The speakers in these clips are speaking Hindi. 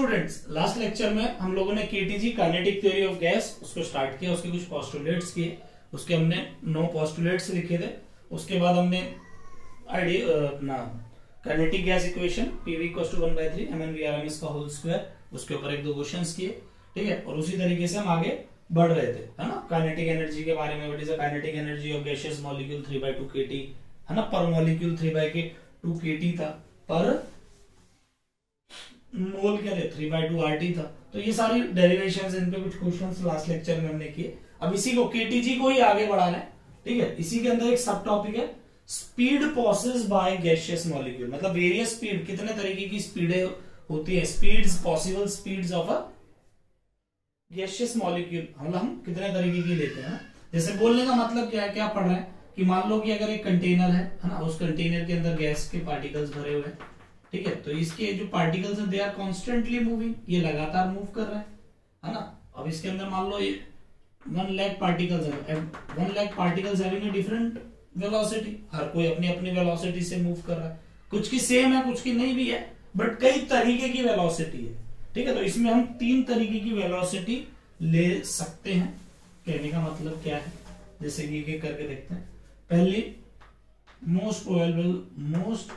स्टूडेंट्स, लास्ट लेक्चर में हम लोगों ने KTG kinetic theory of gas उसको स्टार्ट किया, उसके कुछ पोस्टुलेट्स किए, उसके हमने 9 पोस्टुलेट्स लिखे थे। उसके बाद हमने idea kinetic gas equation PV = 1/3 MnVRMS का होल स्क्वायर, उसके ऊपर 1-2 क्वेश्चंस किए, ठीक है। और उसी तरीके से हम आगे बढ़ रहे थे, है ना, काइनेटिक एनर्जी के बारे में। What is the kinetic energy of gaseous molecule 3/2 kT, है ना, पर मॉलिक्यूल 3/2 kT था, पर मोल क्या थे 3/2 RT था। तो ये सारी डेरिवेशंस, इन पे कुछ क्वेश्चंस लास्ट लेक्चर में हमने किए। अब इसी को केटीजी को ही आगे बढ़ाना है, ठीक है। इसी के अंदर एक सब टॉपिक है speed process by gaseous molecule, मतलब वेरियस स्पीड, कितने तरीके की स्पीडें होती है, speeds, possible speeds of a gaseous molecule, मतलब हम कितने तरीके की लेते हैं। जैसे बोलने का मतलब क्या है, क्या पढ़ रहे हैं कि मान लो कि अगर एक कंटेनर है ना, उस कंटेनर के अंदर गैस के पार्टिकल्स भरे हुए हैं, ठीक है। तो इसके जो पार्टिकल्स हैं दे आर कॉन्स्टेंटली मूविंग, ये लगातार मूव कर रहे हैं, है ना। अब इसके अंदर मान लो 1 लाख पार्टिकल्स है, 1 lakh particles having a different velocity, हर कोई अपनी अपनी वेलोसिटी से मूव कर रहा है, कुछ की सेम है, कुछ की नहीं भी है, बट कई तरीके की वेलोसिटी है, ठीक है। तो इसमें हम 3 तरीके की वेलोसिटी ले सकते हैं। कहने का मतलब क्या है, जैसे कि एक करके देखते हैं। पहली most probable velocity,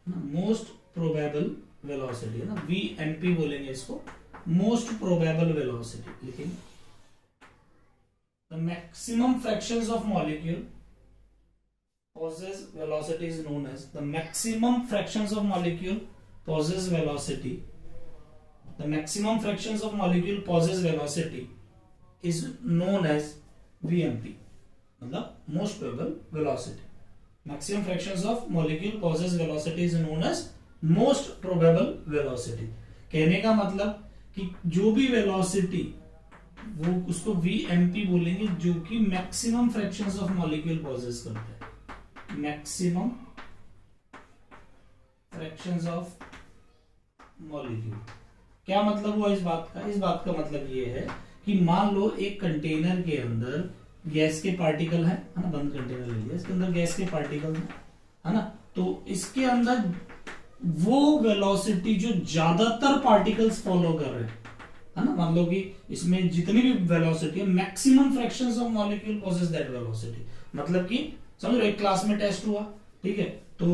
most probable velocity है ना, VMP बोलेंगे इसको, मोस्ट प्रोबेबल वेलोसिटी लिखेंगे। The maximum fractions of molecule possess velocity is known as, the maximum fractions of molecule possess velocity, the maximum fractions of molecule possess velocity is known as VMP, मतलब most probable velocity। maximum fractions of molecule possess velocity is known as most probable velocity। कहने का मतलब कि जो भी velocity वो उसको VMP बोलेंगे, जो कि maximum fractions of molecule possesses करते हैं, मैक्सिमम फ्रैक्शंस ऑफ मॉलिक्यूल। क्या मतलब हुआ इस बात का, इस बात का मतलब ये है कि मान लो एक कंटेनर के अंदर गैस के पार्टिकल है ना, बंद कंटेनर ले लिया, इसके अंदर गैस के पार्टिकल है ना, तो इसके अंदर वो वेलोसिटी जो ज्यादातर पार्टिकल्स फॉलो कर रहे हैं, है ना, मान लो कि इसमें जितनी भी वेलोसिटी है, maximum fractions of molecule possesses that velocity. मतलब कि समझ लो एक क्लास में टेस्ट हुआ, ठीक है, तो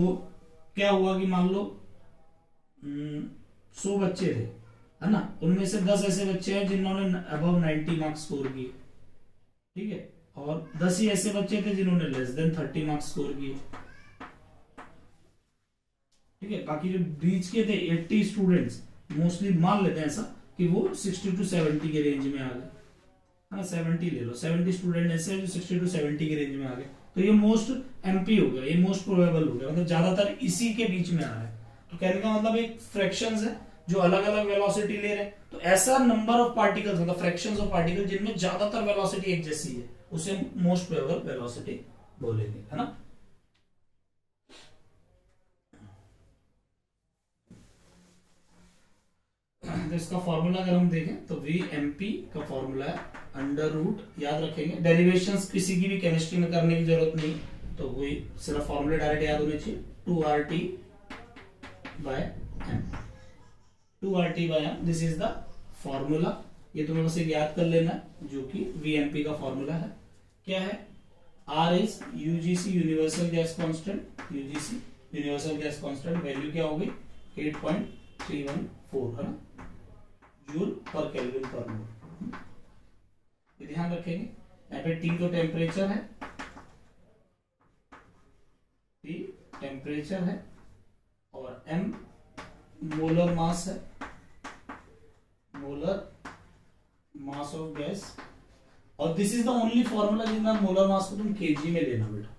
क्या हुआ कि मान लो 100 बच्चे थे, है ना, उनमें से 10 ऐसे बच्चे हैं जिन्होंने अबव 90 मार्क्स स्कोर किए, ठीक है, और 10 ही ऐसे बच्चे थे जिन्होंने लेस देन 30 मार्क्स स्कोर किए, ठीक है। बाकी जो बीच के थे 80 स्टूडेंट्स, मोस्टली मान लेते हैं ऐसा कि वो 60 to 70 के रेंज में आ गए, है ना, 70 ले लो, 70 स्टूडेंट ऐसे जो 60 to 70 के रेंज में आ गए, तो ये मोस्ट MP हो गया, ये मोस्ट प्रोबेबल हो गया, मतलब ज्यादातर इसी के बीच में आ रहा है। तो कहने का मतलब एक फ्रैक्शंस है जो अलग अलग वेलोसिटी ले रहे हैं, तो ऐसा नंबर ऑफ पार्टिकल्स, मतलब फ्रैक्शंस ऑफ पार्टिकल जिनमें ज्यादातर वेलोसिटी एक जैसी है, उसे मोस्ट प्रोबेबल वेलोसिटी बोलेंगे, है ना। तो इसका फॉर्मूला अगर हम देखें तो VMP का फॉर्मूला है √, याद रखेंगे, डेरिवेशंस किसी की भी केमिस्ट्री में करने की जरूरत नहीं, तो वही सिर्फ फॉर्मूले डायरेक्ट याद होने चाहिए, 2RT/m, 2RT/m, this is the formula. ये तुम्हें बस एक याद कर लेना है, जो कि VMP का फॉर्मूला है। क्या है, R is UGC universal gas constant, UGC universal gas constant, value क्या होगी 8.314, है ना, जूल पर केल्विन पर मोल। ये ध्यान रखेंगे। यहाँ पे T तो टेम्परेचर है, T टेम्परेचर है, और M मोलर मास है, मोलर मास ऑफ गैस, और this is the only formula जिसमें मोलर मास को तुम केजी में लेना बेटा,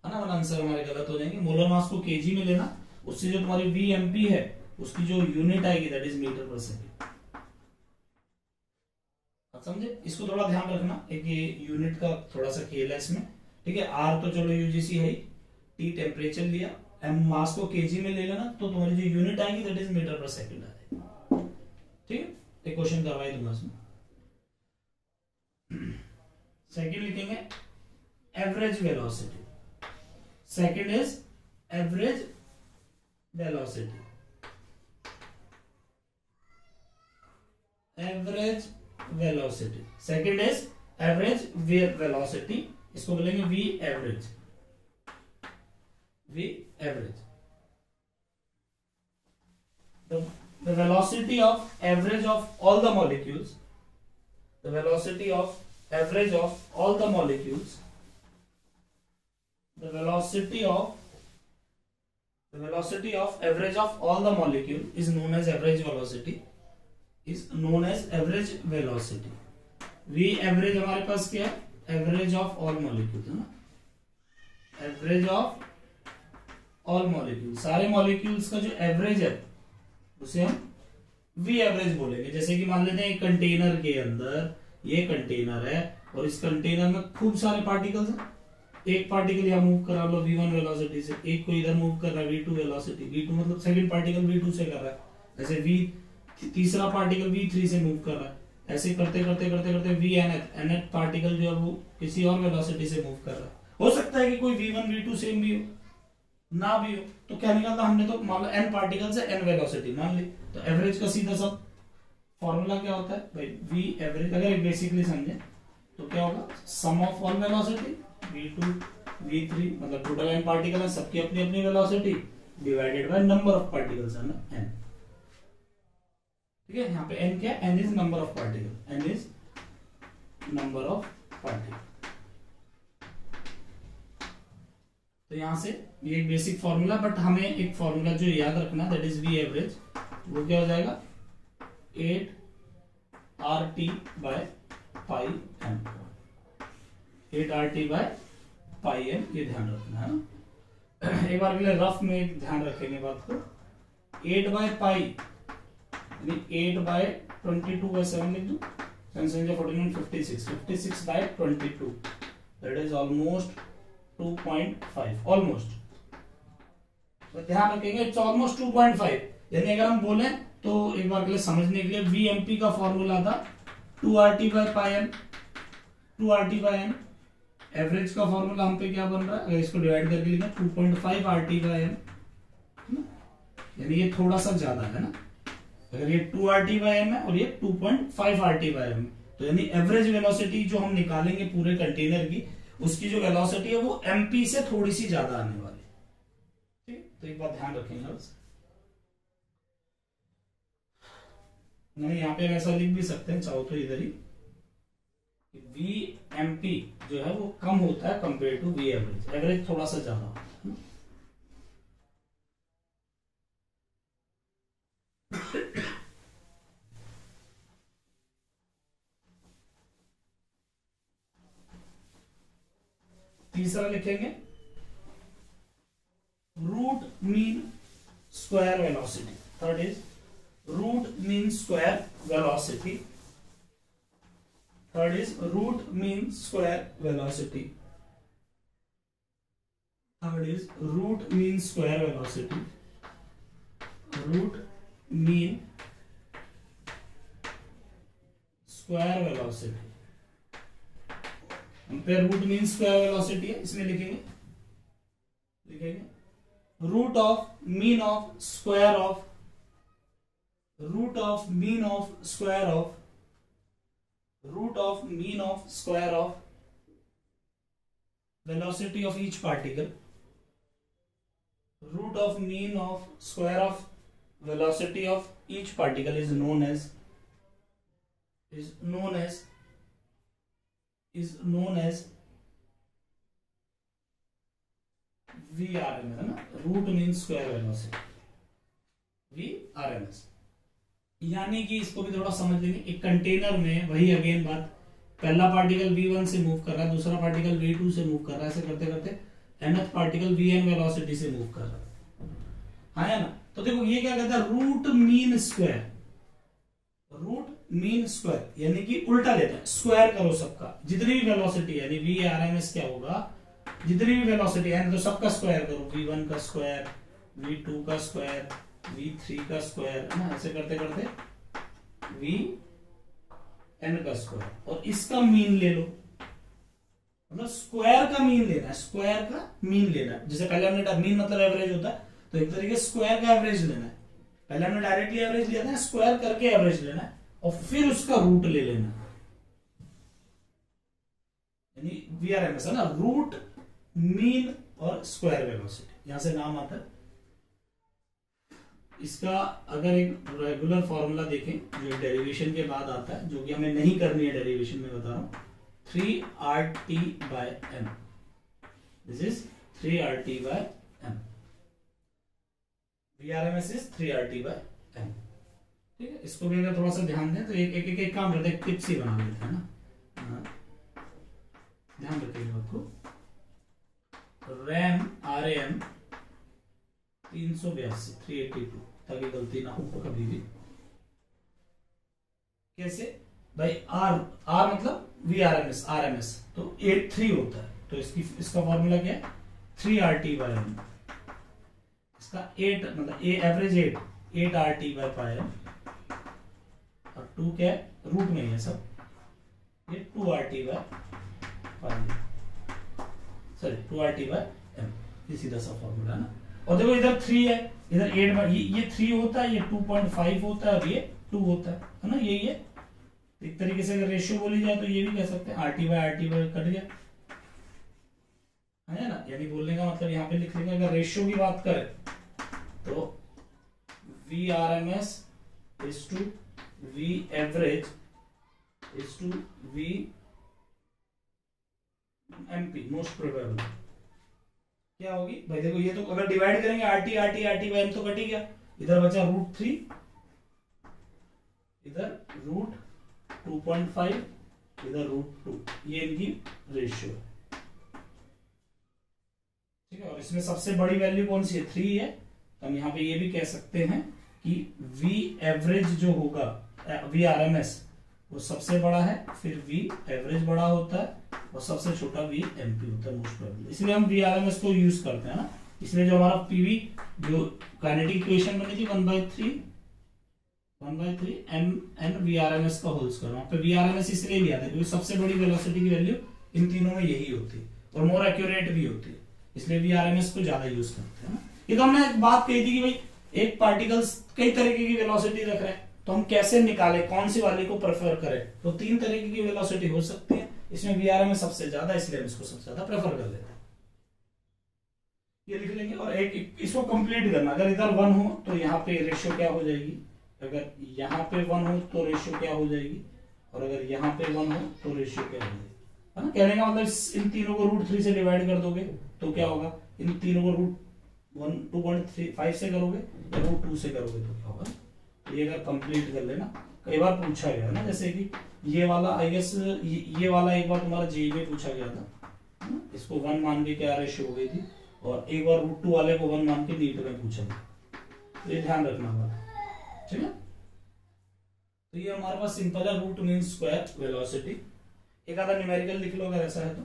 है ना, वरना आंसर हमारे गलत हो जाएंगे। मोलर मास को केजी में लेना, उससे जो तुम्हारी VMP है उसकी जो यूनिट आएगी दैट इज मीटर पर सेकेंड। समझे, इसको थोड़ा ध्यान रखना, एक ये यूनिट का थोड़ा सा खेल है इसमें, ठीक है। R तो चलो UGC है, T टेम्परेचर लिया, M मास को केजी में ले लेना, तो तुम्हारी जो यूनिट आएगी दैट इज मीटर पर सेकंड आएगी, ठीक है। एक क्वेश्चन करवाई दूंगा इसमें। सेकंड लिखेंगे average velocity, second is average velocity, average velocity, second is average velocity, इसको बोलेंगे V average, V average. The velocity of average of all the molecules, the velocity of average of all the molecules, the velocity of average of all the molecule is known as average velocity, is known as average velocity। v average हमारे पास क्या है, average of all molecules है ना, average of all molecules, सारे molecules का जो average है उसे हम वी एवरेज बोलेंगे। जैसे कि मान लेते हैं एक कंटेनर के अंदर, ये कंटेनर है और इस कंटेनर में खूब सारे पार्टिकल्स हैं, एक पार्टिकल यहाँ मूव कर रहा है v1 वेलोसिटी से, एक को इधर मूव कर रहा है v2 वेलोसिटी, v2 मतलब सेकंड पार्टिकल v2 से कर रहा है, ऐसे तीसरा पार्टिकल v3 से मूव कर रहा है, ऐसे करते करते करते करते nth पार्टिकल जो है वो किसी और वेलोसिटी से मूव कर रहा है। हो सकता है कि कोई v1 v2 सेम भी हो, ना भी हो, तो क्या निकालना हमने, तो मान लो n पार्टिकल से n वेलोसिटी मान ली, तो एवरेज का सीधा सब फॉर्मूला क्या होता है भाई, v एवरेज अगर बेसिकली समझे तो क्या होगा, सम of all velocity v2 v3 मतलब टोटल n पार्टिकल है, सबकी अपनी अपनी velocity divided by number of particles है ना n, ठीक है। यहाँ पे n क्या है, n is number of particle, n is number of particle. तो यहां से ये एक बेसिक फॉर्मूला, बट हमें एक फॉर्मूला जो याद रखना, दैट इज वी एवरेज, वो क्या हो जाएगा 8RT by pi M, 8RT by pi M, ये ध्यान रखना है ना। एक बार के लिए रफ में ध्यान रखेंगे बात को, 8 बाय पाई यानी 8 बाय 22 बाय 7 लिख दो, 14 56, 56 बाय 22, दैट इज ऑलमोस्ट 2.5, ऑलमोस्ट, तो ध्यान रखेंगे इट्स ऑलमोस्ट 2.5, यानी अगर हम बोले तो एक बार के लिए समझने के लिए वीएमपी का फॉर्मूला था 2RT by pi M, 2RT by M, average का फॉर्मूला हम पे क्या बन रहा है, अगर इसको डिवाइड करके लिखा 2.5 RT बाय एम, यानी ये थोड़ा सा ज्यादा है ना, अगर ये 2RT बाय एम है और ये 2.5 RT बाय एम, तो यानी एवरेज वेलोसिटी जो हम निकालेंगे पूरे कंटेनर की, उसकी जो वेलोसिटी है वो एमपी से थोड़ी सी ज्यादा आने वाली, ठीक, तो एक बात ध्यान रखेंगे बस। नहीं यहाँ पे ऐसा लिख भी सकते हैं चाहो तो इधर ही, वी एमपी जो है वो कम होता है compare to V average, average थोड़ा सा ज्यादा होता है। तीसरा लिखेंगे root mean square velocity, third is root mean square velocity, third is root mean square velocity, third is root mean square velocity, root mean square velocity, पे रूट मीन स्क्वायर वेलोसिटी है, इसमें लिखेंगे root of mean of square of, root of mean of square of, root of mean of square of velocity of each particle, root of mean of square of velocity of each particle is known as VRMS है ना, root mean square velocity, VRMS। यानी कि इसको भी थोड़ा समझ लेंगे, एक कंटेनर में वही अगेन बात, पहला पार्टिकल v1 से मूव कर रहा है, दूसरा पार्टिकल v2 से मूव कर रहा है, ऐसे करते करते nth पार्टिकल vn वेलोसिटी से मूव कर रहा है ना। तो देखो ये क्या कहता है, root mean square, root mean square यानी कि उल्टा लेता है, स्क्वायर करो सबका, जितनी भी वेलोसिटी यानी VRMS क्या होगा, जितनी भी वेलोसिटी है तो सबका स्क्वायर करो, v1 का स्क्वायर, v2 का स्क्वायर, v3 का स्क्वायर है ना, ऐसे करते करते vn का स्क्वायर, और इसका मीन ले लो, मतलब स्क्वायर का मीन लेना है, स्क्वायर का मीन लेना है। जैसे पहले हमने मीन मतलब एवरेज होता है, तो एक तरीके स्क्वायर का एवरेज लेना है। पहले हमने डायरेक्टली एवरेज लिया था, स्क्वायर करके एवरेज लेना है और फिर उसका रूट ले लेना है, यानी VRMS है ना, रूट मीन और स्क्वायर वेलोसिटी, यहां से नाम आता है इसका। अगर एक रेगुलर फॉर्मूला देखें जो डेरिवेशन के बाद आता है, जो कि हमें नहीं करनी है डेरिवेशन में, बता रहा हूं, 3RT/m, this is 3RT/m, VRMS is 3RT/m। ठीक है, इसको भी अगर थोड़ा सा ध्यान दें तो एक काम करते हैं, टिप्स ही बना लेते हैं ना, ध्यान रखिएगा आपको। RAM RAM 382 ताकि गलती ना हो कभी भी। कैसे भाई, R मतलब RMS, तो 83 होता है, तो इसका फॉर्मूला क्या है, 3RT/m। इसका 8 मतलब एवरेज 8RT/m, और 2 क्या है, रूट में है सब, ये 2RT/m, ये सीधा सा फॉर्मूला है ना। और देखो इधर 3 है, इधर 8, ये 3 होता है, ये 2.5 होता है, और ये 2 होता है ना, यही है। एक तरीके से अगर रेशियो बोली जाए तो ये भी कह सकते हैं RT/RT कट गया है ना, यानी बोलने का मतलब यहाँ पे लिख लेंगे, अगर रेशियो की बात करें तो VRMS is to VAverage is to VMP, most probable क्या होगी भाई। देखो ये तो अगर डिवाइड करेंगे RT/m तो कटी गया, इधर बचा √3, इधर √2.5, इधर √2, ये इनकी रेशियो है। ठीक है, और इसमें सबसे बड़ी वैल्यू कौन सी है, 3 है। तो हम यहाँ पे ये भी कह सकते हैं कि VAverage जो होगा, VRMS वो सबसे बड़ा है, फिर VAverage बड़ा होता है, और सबसे छोटा VMP होता है मोस्ट प्रोबेबली। इसलिए हम VRMS को यूज करते हैं ना। इसलिए जो हमारा PV जो काइनेटिक इक्वेशन बनी थी 1/3 mn VRMS का होल स्क्वायर, वहां पे VRMS इसलिए लिया था क्योंकि सबसे बड़ी वेलोसिटी की वैल्यू इन तीनों में यही होती है और मोर एक्यूरेट भी होती है, इसलिए VRMS को ज्यादा यूज करते हैं ना। ये तो हमने एक बात कही थी कि भाई एक पार्टिकल्स कई तरीके की वेलोसिटी रख रहे हैं, तो हम कैसे निकाले, कौन सी वाली को प्रेफर करें। तो 3 तरीके की वेलोसिटी हो सकती है, इसमें VRMS सबसे ज्यादा, इसलिए हम इसको सबसे ज्यादा प्रेफर कर लेते हैं। ये लिख लेंगे, और एक इसको कंप्लीट करना, अगर इधर 1 हो तो यहाँ पे रेशियो क्या हो जाएगी, अगर यहाँ पे 1 हो तो रेशियो क्या हो जाएगी, और अगर यहाँ पे 1 हो तो रेशियो क्या हो जाएगी, है ना। कहने का मतलब इन तीनों को √3 से डिवाइड कर दोगे तो क्या होगा, इन तीनों को √2.5 से करोगे या √2 से करोगे तो क्या होगा। ये अगर कंप्लीट कर लेना, कई बार पूछा गया ना, जैसे कि ये वाला आई गेस ये वाला एक बार तुम्हारा जेईई में पूछा गया था, इसको 1 मान के क्या रेशियो हो गई थी, और एक बार √2 वाले को 1 मान के नीट में पूछा गया, तो ये ध्यान रखना होगा। ठीक है, तो ये हमारे पास सिंपल है, रूट मीन स्क्वायर वेलोसिटी। एक आधा न्यूमेरिकल लिख लो अगर ऐसा है तो।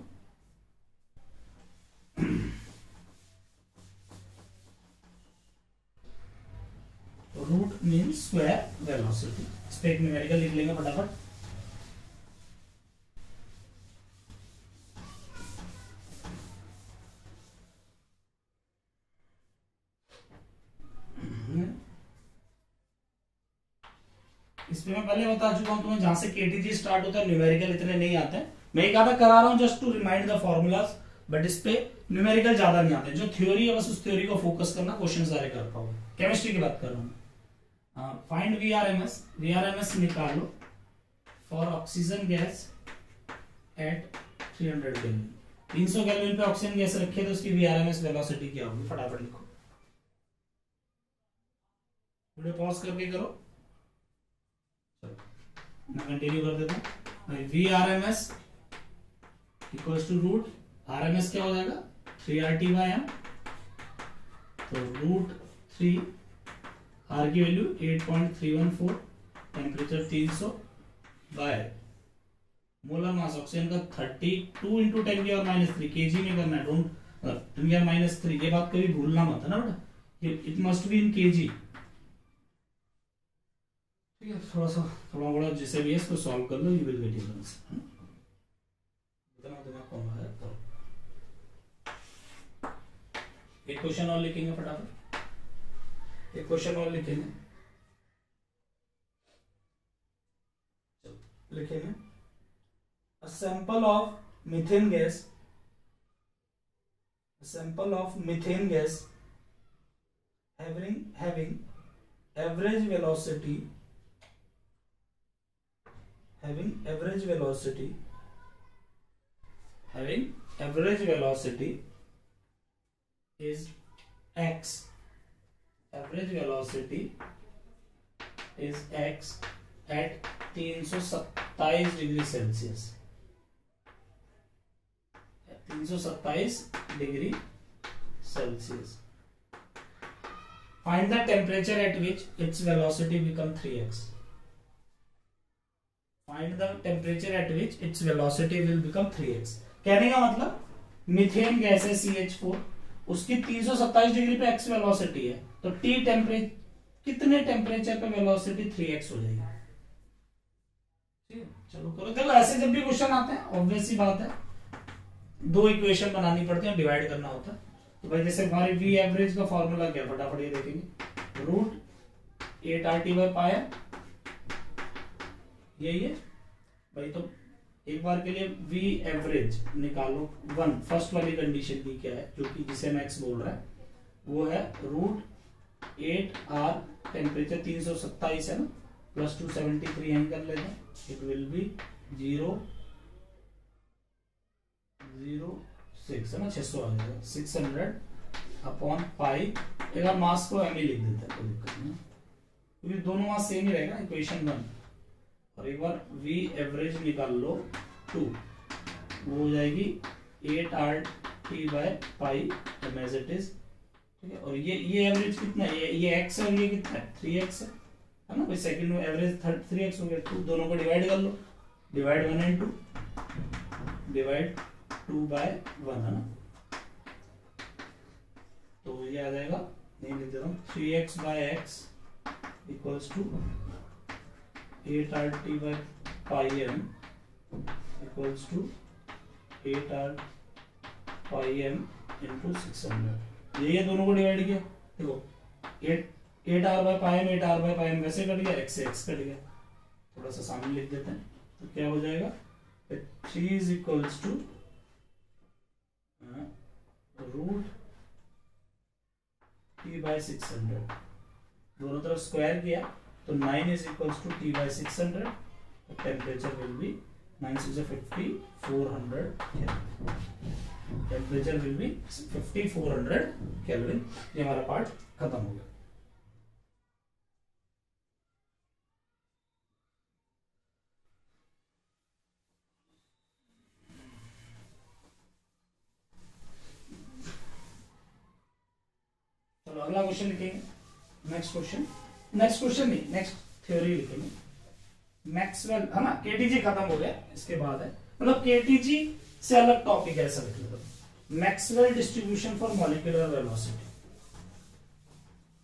रूट मीन स्क्वायर वेलोसिटी, इस पे एक न्यूमेरिकल लिख लेंगे फटाफट। इस पे मैं पहले बता चुका हूं तुम्हें, जहां से केटीजी स्टार्ट होता है न्यूमेरिकल इतने नहीं आते हैं। मैं एक आधा करा रहा हूं just to remind the formulas, but इस पे न्यूमेरिकल ज्यादा नहीं आते। जो थ्योरी है बस उस थ्योरी को फोकस करना, क्वेश्चन सारे कर पाओगे। केमिस्ट्री की बात कर रहा हूं, फाइंड VRMS निकालो for oxygen gas at 300 kelvin. 300 kelvin पे ऑक्सीजन गैस रखी है तो उसकी VRMS वेलोसिटी क्या होगी, फटाफट लिखो। वीडियो पॉज करके करो, मैं कंटिन्यू कर देता हूं। VRMS equals to root RMS क्या हो जाएगा 3RT/m, तो √3 R की value 8.314, temperature 300 by molar mass oxygen का 32 इंटू 10⁻³ केजी में करना है, डोंट 10⁻³। ये बात कभी भूलना मत है ना बेटा, it must be in KG. ठीक है, थोड़ा बड़ा जैसे भी है इसको सॉल्व कर लो, you will get it answer. इतना दिमाग कम है। एक क्वेश्चन और लिखेंगे फटाफट, एक क्वेश्चन और लिखेंगे, लिखेंगे a sample of methane gas, a sample of methane gas having average velocity, having average velocity is x, average velocity is x at 327 degree Celsius, 327 degree Celsius. Find the temperature at which its velocity become 3x. Find the temperature at which its velocity will become 3x. कहने का मतलब मीथेन गैस है CH4, उसकी 327 डिग्री पे x वेलोसिटी है, तो T टेम्परेचर, कितने टेम्परेचर पे वेलोसिटी 3x हो जाएगी. ठीक है, चलो करो. देखो ऐसे जब भी क्वेश्चन आते हैं ऑब्वियस सी बात है, दो इक्वेशन बनानी पड़ती है, डिवाइड करना होता है. तो भाई जैसे हमारे वी एवरेज का फॉर्मूला क्या, फटाफट ये देखेंगे, रूट 8RT/पाई, यही है भाई. तो एक बार के लिए वी एवरेज निकालो. फर्स्ट वाली कंडीशन की क्या है, जो कि जिसे मैक्स बोल रहा है, वो है रूट 8R, टेम्परेचर 327 है ना, प्लस 273 यहीं कर लेते हैं. इट विल बी 006 है ना, 600 आ जाएगा, 600/पाई. एक बार मास को एम ही लिख देते हैं, कोई दिक्कत नहीं, क्योंकि दोनों मास सेम ही रहेगा, इक्वेशन 1. और एक बार वी एवरेज निकाल लो 2, वो हो जाएगी 8RT/पाई एज इट इज. ठीक है, और ये एवरेज कितना है, ये x है और ये कितना है, 3x है ना भाई. सेकंड में एवरेज 3x हो गया. 2 दोनों को डिवाइड कर लो, डिवाइड 1 and 2, डिवाइड 2/1 है ना. तो ये आ जाएगा, नहीं लिख देता हूँ, 3x/x इक्वल्स टू 8RT/पाई/m equals to 8R/m into 600. ये दोनों को डिवाइड किया, देखो 8R/पाई/m 8R/पाई/m वैसे कट गया, x से x कट गया. थोड़ा सा सामने लिख देते हैं, तो क्या हो जाएगा, 3 is equals to root T/600. दोनों तरफ स्क्वायर किया तो 9 is equals to T/600. Temperature will be 9 6 50 400 kelvin. Temperature will be 50 400 kelvin. ये हमारा पार्ट खत्म हो गया. चलो अगला क्वेश्चन लिखेंगे. नेक्स्ट क्वेश्चन नहीं, नेक्स्ट थ्योरी लिखेंगे. मैक्सवेल है ना, केटीजी खत्म हो गया, इसके बाद है, मतलब केटीजी से अलग टॉपिक है, ऐसा लिख लो. Maxwell distribution for molecular velocity,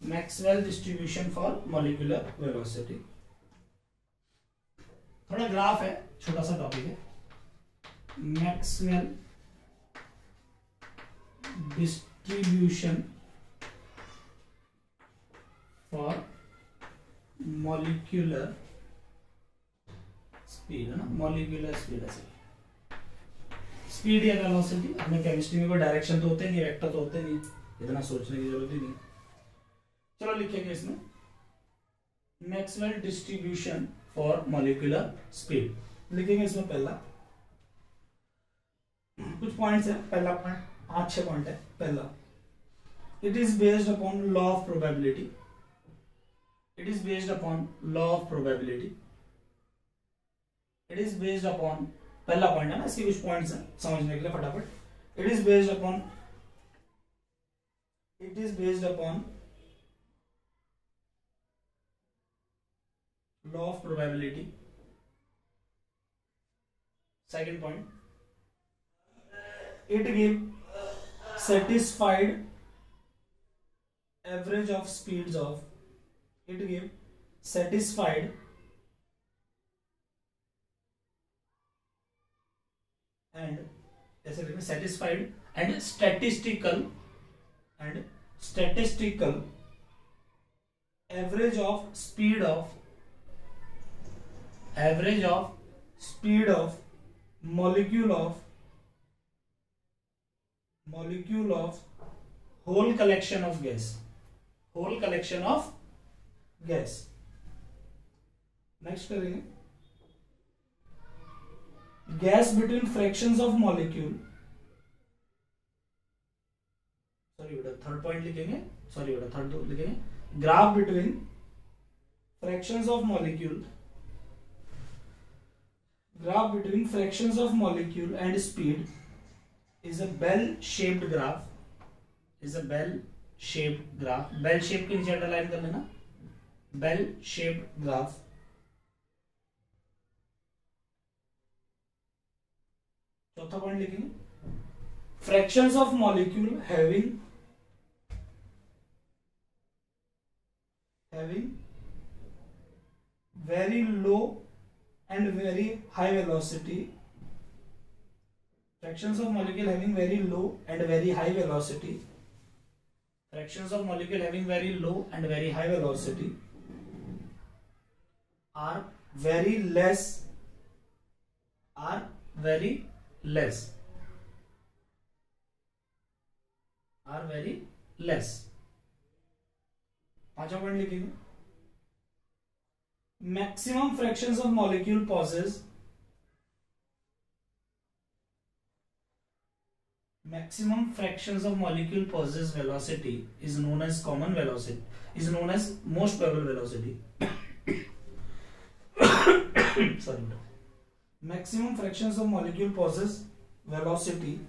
Maxwell distribution for molecular velocity. थोड़ा ग्राफ है, छोटा सा टॉपिक है. Maxwell distribution for molecular speed है ना, मॉलिक्यूलर स्पीड है. स्पीड या वेलोसिटी, हमें केमिस्ट्री में कोई डायरेक्शन तो होते नहीं, वेक्टर तो होते नहीं, इतना सोचने की जरूरत ही नहीं. चलो लिखेंगे इसमें Maxwell distribution for molecular speed. लिखेंगे इसमें पहला कुछ पॉइंट्स है. पहला पॉइंट 5-6 पॉइंट है. पहला, it is based upon law of probability. It is based upon law of probability. It is based upon, पहला पॉइंट है ना, इसके कुछ पॉइंट्स हैं समझने के लिए फटाफट. It is based upon law of probability. Second point, it give satisfied average of speeds of, it give satisfied and ऐसे लिखना satisfied and statistical and statistical average of speed of molecule of whole collection of gas. Next करेंगे gas between fractions of molecule, sorry बेटा थर्ड पॉइंट लिखेंगे, सॉरी बेटा थर्ड लिखेंगे, graph between fractions of molecule and speed is a bell-shaped graph. Bell shape के नीचे अंडरलाइन कर लेना, bell-shaped graph. चौथा पॉइंट लिखेंगे fractions of molecule having very low and very high velocity. Fractions of molecule having very low and very high velocity. Fractions of molecule having very low and very high velocity are very less. पांचवा पॉइंट लिखेंगे maximum fractions of molecule possess velocity is known as common velocity, is known as most probable velocity. Sorry. Maximum fractions of molecule possess velocity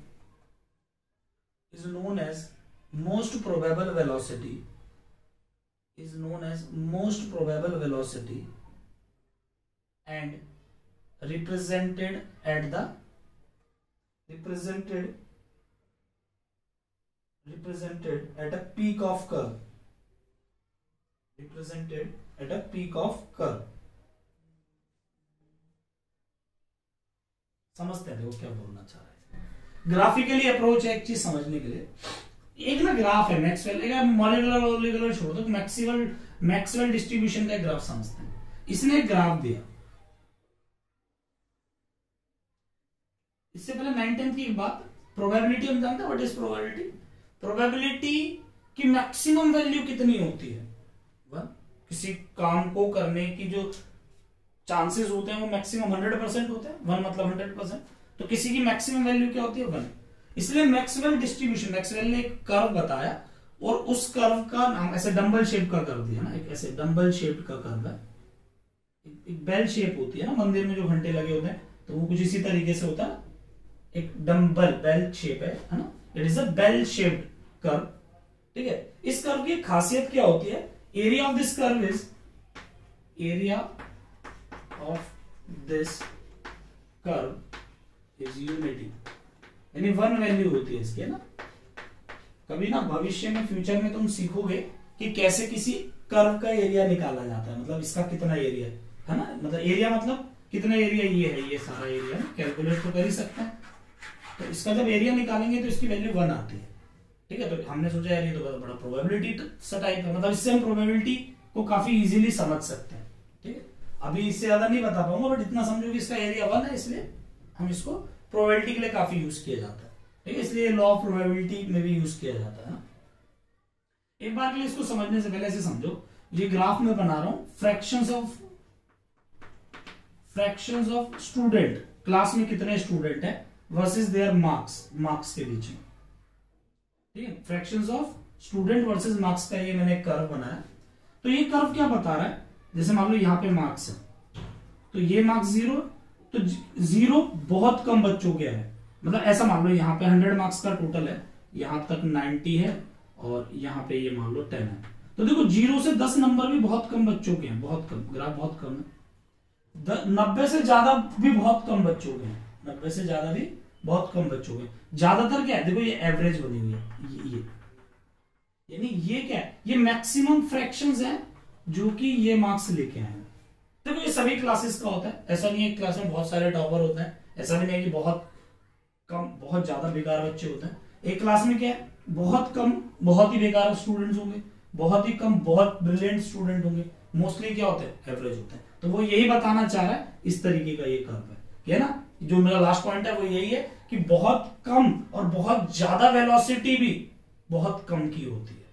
is known as most probable velocity, and represented at a peak of curve. समझते हैं देखो क्या बोलना चाह रहे हैं. ग्राफिकली अप्रोच है एक चीज समझने के लिए. एक ना ग्राफ है मैक्सवेल, मॉलिक्यूलर छोड़ दो, मैक्सवेल डिस्ट्रीब्यूशन का ग्राफ समझते हैं. इसने एक ग्राफ दिया. इससे पहले 9th की एक बात, प्रोबेबिलिटी हम जानते हैं. व्हाट इज प्रोबेबिलिटी की मैक्सिमम वैल्यू कितनी होती है? 1. किसी काम को करने की जो चांसेस होते हैं वो मैक्सिमम 100% होते हैं. 1 मतलब 100%. तो किसी की मैक्सिमम वैल्यू क्या होती है? 1. इसलिए मैक्सवेल डिस्ट्रीब्यूशन, मैक्सवेल ने एक कर्व बताया और उस कर्व का नाम ऐसे डंबल शेप का कर दिया ना, एक ऐसे डंबल शेप का कर्व है. एक बेल शेप होती है ना, मंदिर में जो घंटे लगे होते हैं तो वो कुछ इसी तरीके से होता है. एक डंबल बेल शेप है ना, it is a bell shaped curve. ठीक है. इस कर्व की खासियत क्या होती है? Area of this curve is unity, यानी 1 वैल्यू होती है इसकी ना. कभी ना भविष्य में फ्यूचर में तुम सीखोगे कि कैसे किसी कर्व का एरिया निकाला जाता है, मतलब इसका कितना एरिया है ना, मतलब एरिया मतलब कितना एरिया ये है, ये सारा एरिया कैलकुलेट तो कर ही सकते हैं. तो इसका जब एरिया निकालेंगे तो इसकी वैल्यू 1 आती है. ठीक है. तो हमने सोचा यार ये तो बहुत बड़ा प्रोबेबिलिटी सा टाइप है, मतलब इससे हम प्रोबेबिलिटी को काफी इजीली समझ सकते हैं. ठीक है. अभी इससे ज्यादा नहीं बता पाऊंगा, बट इतना समझो कि इसका एरिया 1 है, इसलिए हम इसको प्रोबेबिलिटी के लिए काफी यूज किया जाता है. ठीक है. इसलिए लॉ ऑफ प्रोबेबिलिटी में भी यूज किया जाता है. एक बार के लिए इसको समझने से पहले ऐसे समझो, ये ग्राफ में बना रहा हूं फ्रैक्शंस ऑफ स्टूडेंट, क्लास में कितने स्टूडेंट है वर्सेस देयर मार्क्स के बीच में. ठीक है. Fractions of student versus marks का ये मैंने कर्व बनाया. तो ये कर्व क्या बता रहा है? जैसे मान लो यहाँ पे मार्क्स है तो ये मार्क्स 0, तो 0 बहुत कम बच्चों के है. मतलब ऐसा मान लो यहाँ पे 100 मार्क्स का टोटल है, यहां तक 90 है और यहाँ पे ये मान लो 10 है. तो देखो 0 से 10 नंबर भी बहुत कम बच्चों के हैं, बहुत कम. ग्राफ बहुत कम है. 90 से ज्यादा भी बहुत कम बच्चों के हैं, 90 से ज्यादा भी बहुत कम बच्चों के. ज्यादातर क्या है? देखो ये एवरेज बनी हुई है, ये यानी ये क्या है? ये मैक्सिमम फ्रैक्शंस हैं जो कि ये मार्क्स लेके आए हैं. देखो ये सभी क्लासेस का होता है, ऐसा नहीं है क्लास में बहुत सारे टॉपर होते हैं, ऐसा भी नहीं है कि बहुत कम बहुत ज्यादा बेकार बच्चे होते हैं. एक क्लास में क्या है? बहुत कम बहुत ही बेकार स्टूडेंट्स होंगे, बहुत ही कम बहुत ब्रिलियंट स्टूडेंट होंगे, मोस्टली क्या होते हैं, एवरेज होते हैं। तो वो यही बताना चाह रहा है, इस तरीके का ये कर्व है ना। जो मेरा लास्ट पॉइंट है वो यही है कि बहुत कम और बहुत ज्यादा वेलोसिटी भी बहुत कम की होती है,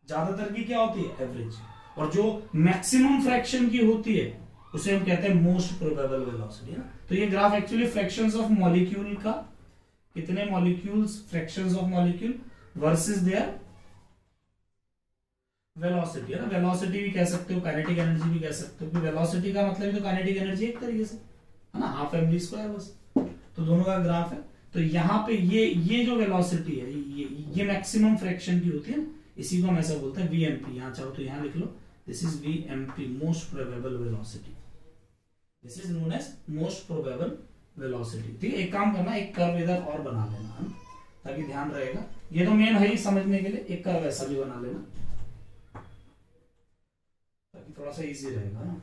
ज्यादातर की क्या होती है, एवरेज। और जो मैक्सिमम फ्रैक्शन की होती है उसे हम कहते हैं मोस्ट प्रोबेबल वेलोसिटी, है ना। तो ये graph actually fractions of molecule का, कितने molecules, fractions of molecule versus there velocity, है ना। वेलोसिटी भी कह सकते हो, काइनेटिक एनर्जी भी कह सकते हो, क्योंकि वेलोसिटी का मतलब ही तो काइनेटिक एनर्जी एक तरीके से, है ना, हाफ mv स्क्वायर बस। तो दोनों का ग्राफ है। तो यहाँ पे ये जो वेलोसिटी है ये मैक्सिमम फ्रैक्शन की होती है ना, इसी को हम ऐसा बोलते हैं वीएमपी। यहाँ चाहो तो यहाँ लिख लो, this is VMP, most probable velocity. This is known as most probable velocity. ठीक है, एक काम करना, एक कर्व इधर और बना लेना है, ताकि ध्यान रहेगा। ये तो मेन है ही समझने के लिए, एक कर्व ऐसा भी बना लेना ताकि थोड़ा सा इजी रहेगा ना।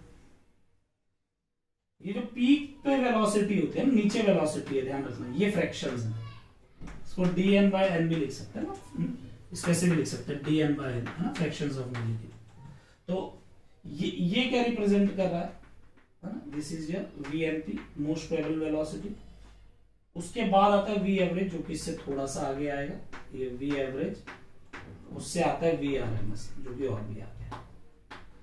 ये जो पीक पे वेलोसिटी होती है, नीचे वेलोसिटी है, ध्यान रखना, ये फ्रैक्शंस है। इसको dn by n भी लिख सकते हैं ना, इसके भी लिख सकते हैं dn by n, है ना, फ्रैक्शंस ऑफ मॉलिक्यूल। तो ये क्या रिप्रेजेंट कर रहा है ना, this is your VMP, most probable velocity. उसके बाद आता है वी एवरेज, जो कि इससे थोड़ा सा आगे आएगा, ये वी एवरेज। उससे आता है वी आरएमएस, जो कि और भी आगे है।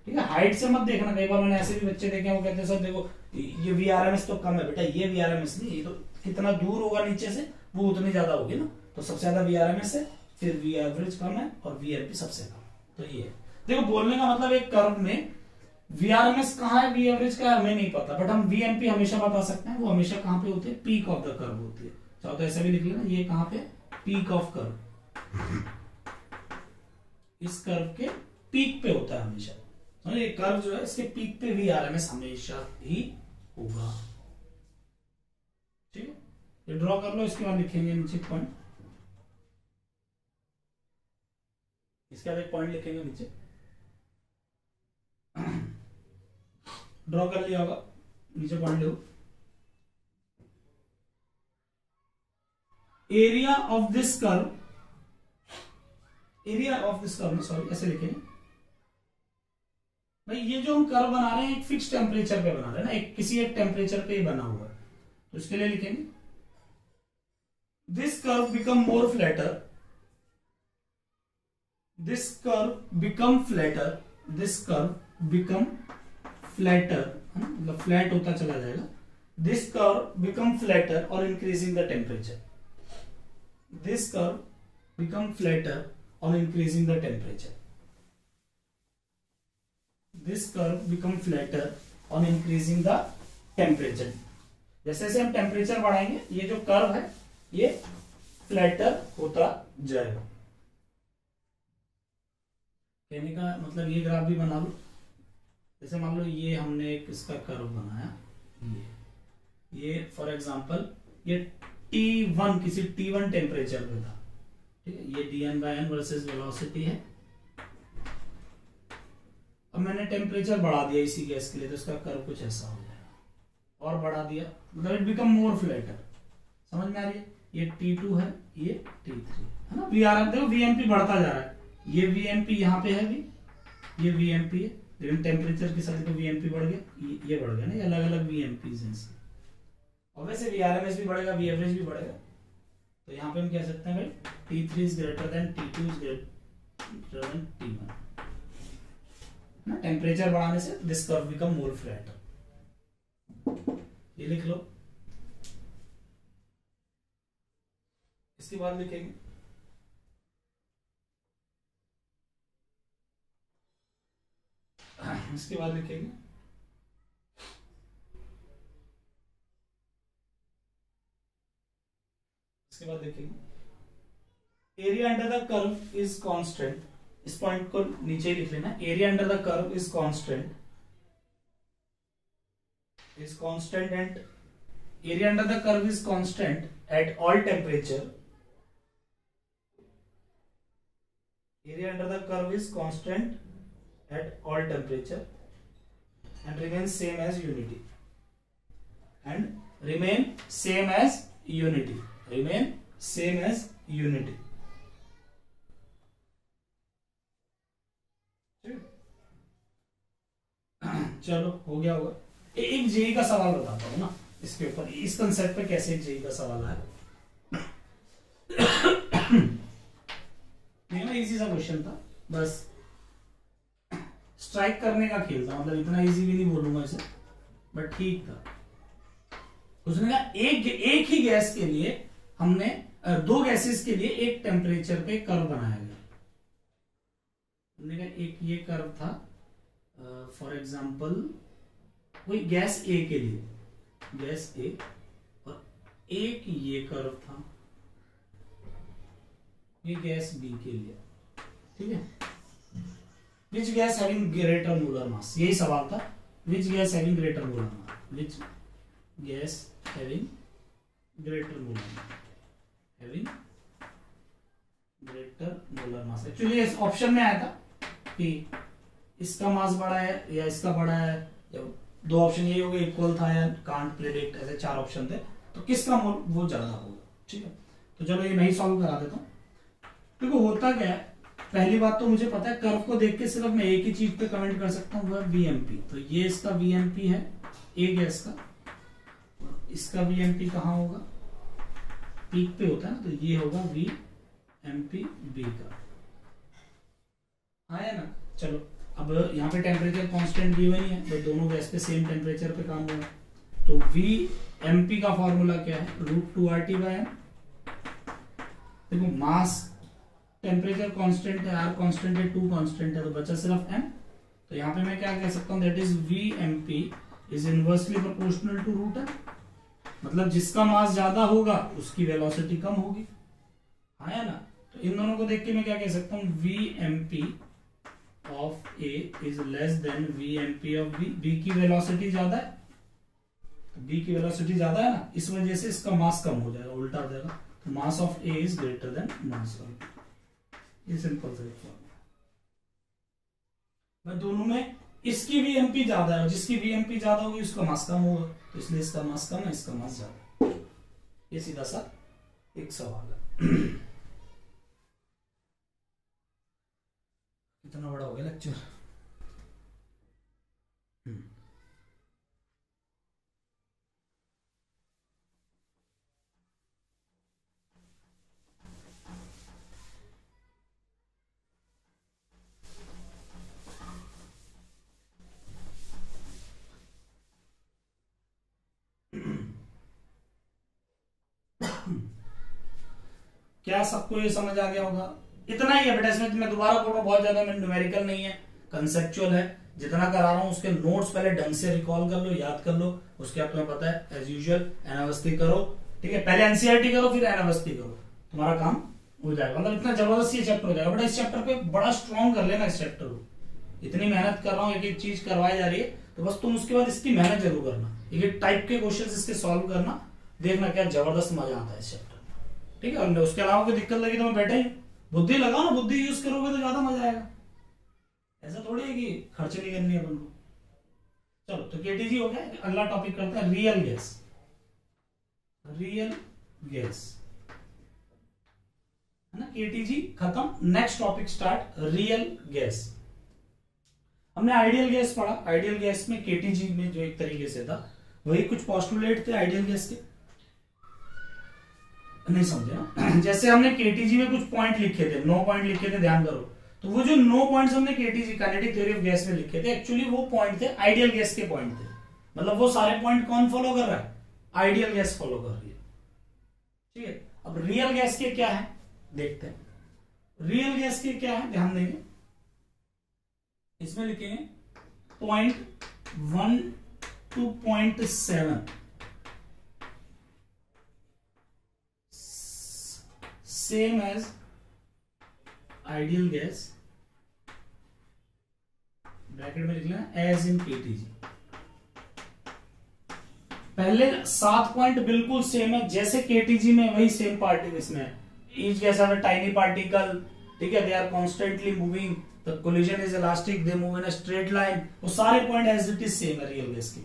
ठीक है, हाइट से मत देखना, कई बार मैंने ऐसे भी बच्चे देखे, वो कहते हैं सर देखो ये वी आरएमएस तो कम है बेटा, ये वी आरएमएस नहीं, ये तो कितना दूर होगा नीचे से वो उतनी ज्यादा होगी ना। तो सबसे ज्यादा वी आरएमएस है, फिर वी एवरेज कम है और वी एमपी सबसे कम। तो ये है, देखो बोलने का मतलब एक कर्व में वी आरएमएस कहाँ है, वी एवरेज का है, हमें नहीं पता, बट हम वी एमपी हमेशा बता सकते हैं। वो हमेशा कहाँ पे होती है, पीक ऑफ द कर्व होती है। चाहो तो ऐसा भी लिख लेना, ये कहाँ पे, पीक ऑफ कर्व, इस कर्व के पीक पे होता है हमेशा। ये कर्व जो है इसके पीक पे वी आरएमएस हमेशा ही होगा। ठीक है, ये ड्रॉ कर लो, इसके बाद लिखेंगे नीचे पॉइंट, इसके बाद एक पॉइंट लिखेंगे नीचे, ड्रॉ कर लिया होगा, नीचे point low. Area of this curve, area of this curve, sorry ऐसे लिखेंगे भाई, ये जो हम कर्व बना रहे हैं एक फिक्स टेम्परेचर पे बना रहे हैं ना, किसी एक टेम्परेचर पे ही बना हुआ है। तो इसके लिए लिखेंगे this curve become more flatter, this curve become flatter, this curve become flatter, है ना, मतलब फ्लैट होता चला जाएगा। दिस कर्व बिकम फ्लैटर और increasing the temperature, this curve become flatter और increasing the temperature, this curve become flatter on increasing the temperature. जैसे जैसे हम टेम्परेचर बढ़ाएंगे ये जो कर्व है ये फ्लैटर होता जाएगा। कहने का मतलब ये ग्राफ भी बना लो, जैसे मान लो ये हमने एक इसका कर्व बनाया, ये फॉर एग्जांपल ये T1 किसी T1 टेम्परेचर पे था। ठीक है, ये dn by n versus velocity है। अब मैंने टेम्परेचर बढ़ा दिया इसी गैस के लिए, तो इसका कर्व कुछ ऐसा हो जाएगा, और बढ़ा दिया मतलब इट बिकम मोर फ्लैटर। समझ में आ रही है, ये T2 है, ये T3 है ना। वीआरएम देखो, वीएमपी बढ़ता जा रहा है, ये वीएमपी यहाँ पे है भी, ये वीएमपी है, लेकिन टेम्परेचर के साथ तो वीएमपी बढ़ गया, ये बढ़ गया ना, ये अलग अलग वीएमपी हैं। और वैसे वीआरएमएस भी बढ़ेगा, वी एवरेज भी बढ़ेगा। तो यहाँ पे हम कह सकते हैं भाई T3 is greater then T2 is greater then T1 ना। टेम्परेचर बढ़ाने से this curve become more flatter, ये लिख लो। इसके बाद लिखेंगे इसके बाद लिखेंगे इसके बाद देखेंगे area under the curve is constant. इस पॉइंट को नीचे लिख लेना, area under the curve is constant and area under the curve is constant at all temperature. Area under the curve is constant at all temperature and remain same as unity, and remain same as unity, remain same as unity। चलो हो गया होगा। एक जेई का सवाल बताता हूँ ना इसके ऊपर, इस कंसेप्ट पे कैसे एक जेई का सवाल आया। इजी सा क्वेश्चन था, बस स्ट्राइक करने का खेल था, मतलब इतना इजी भी नहीं बोलूंगा इसे, बट ठीक था। उसने कहा एक ही गैस के लिए हमने दो गैसेस के लिए एक टेम्परेचर पे कर्व बनाया गया। हमने कहा एक ये कर्व था, फॉर एग्जांपल कोई गैस ए के लिए, गैस ए, और एक ये कर्व था ये गैस बी के लिए, ठीक है। Which gas having greater molar mass, यही सवाल था। Which gas having greater molar mass, which gas having greater molar mass, having greater molar mass. Actually इस ऑप्शन में आया था कि इसका मास बड़ा है या इसका बड़ा है, या दो ऑप्शन यही हो गए, इक्वल था या कांट प्रेडिक्ट, ऐसे चार ऑप्शन थे, तो किसका मोल वो ज्यादा होगा, ठीक है। तो चलो ये मैं ही सॉल्व करा देता हूं। देखो होता क्या है, पहली बात तो मुझे पता है कर्व को देख के सिर्फ मैं एक ही चीज पे कमेंट कर सकता हूँ, वो है वीएमपी। तो ये इसका वीएमपी है ए गैस का, इसका वीएमपी कहाँ होगा, पीक पे होता है ना, तो ये होगा वीएमपी बी का, आया ना। चलो अब यहाँ पे टेम्परेचर कांस्टेंट गिवन ही है, तो दोनों गैस पे सेम टेम्परेचर पे काम होगा। तो वीएमपी का फॉर्मूला क्या है, √2RT/m। देखो मास टेम्परेचर कांस्टेंट है, आर कांस्टेंट है, 2 कांस्टेंट है, तो बचा सिर्फ m। तो यहाँ पे मैं क्या कह सकता हूँ, that is VMP is inversely proportional to √m। मतलब जिसका मास ज्यादा होगा उसकी वेलोसिटी कम होगी, आया ना। तो इन दोनों को देख के मैं क्या कह सकता हूँ, VMP of A is less than VMP of B. B की वेलोसिटी ज्यादा है, बी की वेलोसिटी ज्यादा है ना, इस वजह से इसका मास कम हो जाएगा, उल्टा हो जाएगा। तो mass of A is greater than mass of B. ये सिंपल सा फॉर्मूला। दोनों में इसकी वीएमपी ज्यादा है, और जिसकी वीएमपी ज्यादा होगी उसका मास कम होगा, तो इसलिए इसका मास कम है, इसका मास ज्यादा। ये सीधा सा एक सवाल है। कितना बड़ा हो गया लेक्चर। क्या सबको ये समझ आ गया होगा? इतना ही है बेटा, इसमें मैं दोबारा बोल रहा हूँ, बहुत ज्यादा में न्यूमेरिकल नहीं है, कंसेप्चुअल है। जितना करा रहा हूँ उसके नोट्स पहले ढंग से रिकॉल कर लो, याद कर लो, उसके बाद तुम्हें पता है एज यूजुअल एनावस्थी करो, ठीक है। पहले एनसीईआरटी करो फिर एनावस्थी करो, तुम्हारा काम हो जाएगा। मतलब इतना जबरदस्त ये चैप्टर हो जाएगा बेटा। इस चैप्टर पे बड़ा स्ट्रॉन्ग कर लेना, इस चैप्टर को इतनी मेहनत कर रहा हूँ, एक एक चीज करवाई जा रही है, तो बस तुम उसके बाद इसकी मेहनत जरूर करना, एक एक टाइप के क्वेश्चन इसके सॉल्व करना, देखना क्या जबरदस्त मजा आता है इस चैप्टर, ठीक है। और उसके अलावा कोई दिक्कत लगी तो मैं बैठा ही, बुद्धि लगाओ ना, बुद्धि यूज करोगे तो ज्यादा मजा आएगा। ऐसा थोड़ी है कि खर्च नहीं करनी है अपन को। चलो तो केटीजी हो गया, अगला टॉपिक करते हैं रियल गैस। रियल गैस है ना, केटीजी खत्म, next topic start, real gas. हमने आइडियल गैस पढ़ा, आइडियल गैस में केटीजी में जो एक तरीके से था वही कुछ पोस्टुलेट थे आइडियल गैस के, नहीं समझे। जैसे हमने केटीजी में कुछ पॉइंट लिखे थे, 9 पॉइंट लिखे थे, ध्यान करो। तो वो जो 9 पॉइंट्स हमने KTG kinetic theory of gas में लिखे थे, एक्चुअली वो पॉइंट थे आइडियल गैस के पॉइंट थे। मतलब वो सारे पॉइंट कौन फॉलो कर रहा है, आइडियल गैस फॉलो कर रही है, ठीक है। अब रियल गैस के क्या है देखते हैं। रियल गैस के क्या है ध्यान देंगे, इसमें लिखेंगे 0.1 to 0.7 same as ideal gas, bracket में लिख लेना एज इन केटीजी। पहले 7 पॉइंट बिल्कुल सेम है जैसे केटीजी में, वही सेम पार्टिकल इसमें है। Each gas have a tiny particle, ठीक है, they are constantly moving, the collision is elastic, they move in a straight line. वो सारे point as it is same है रियल गैस के,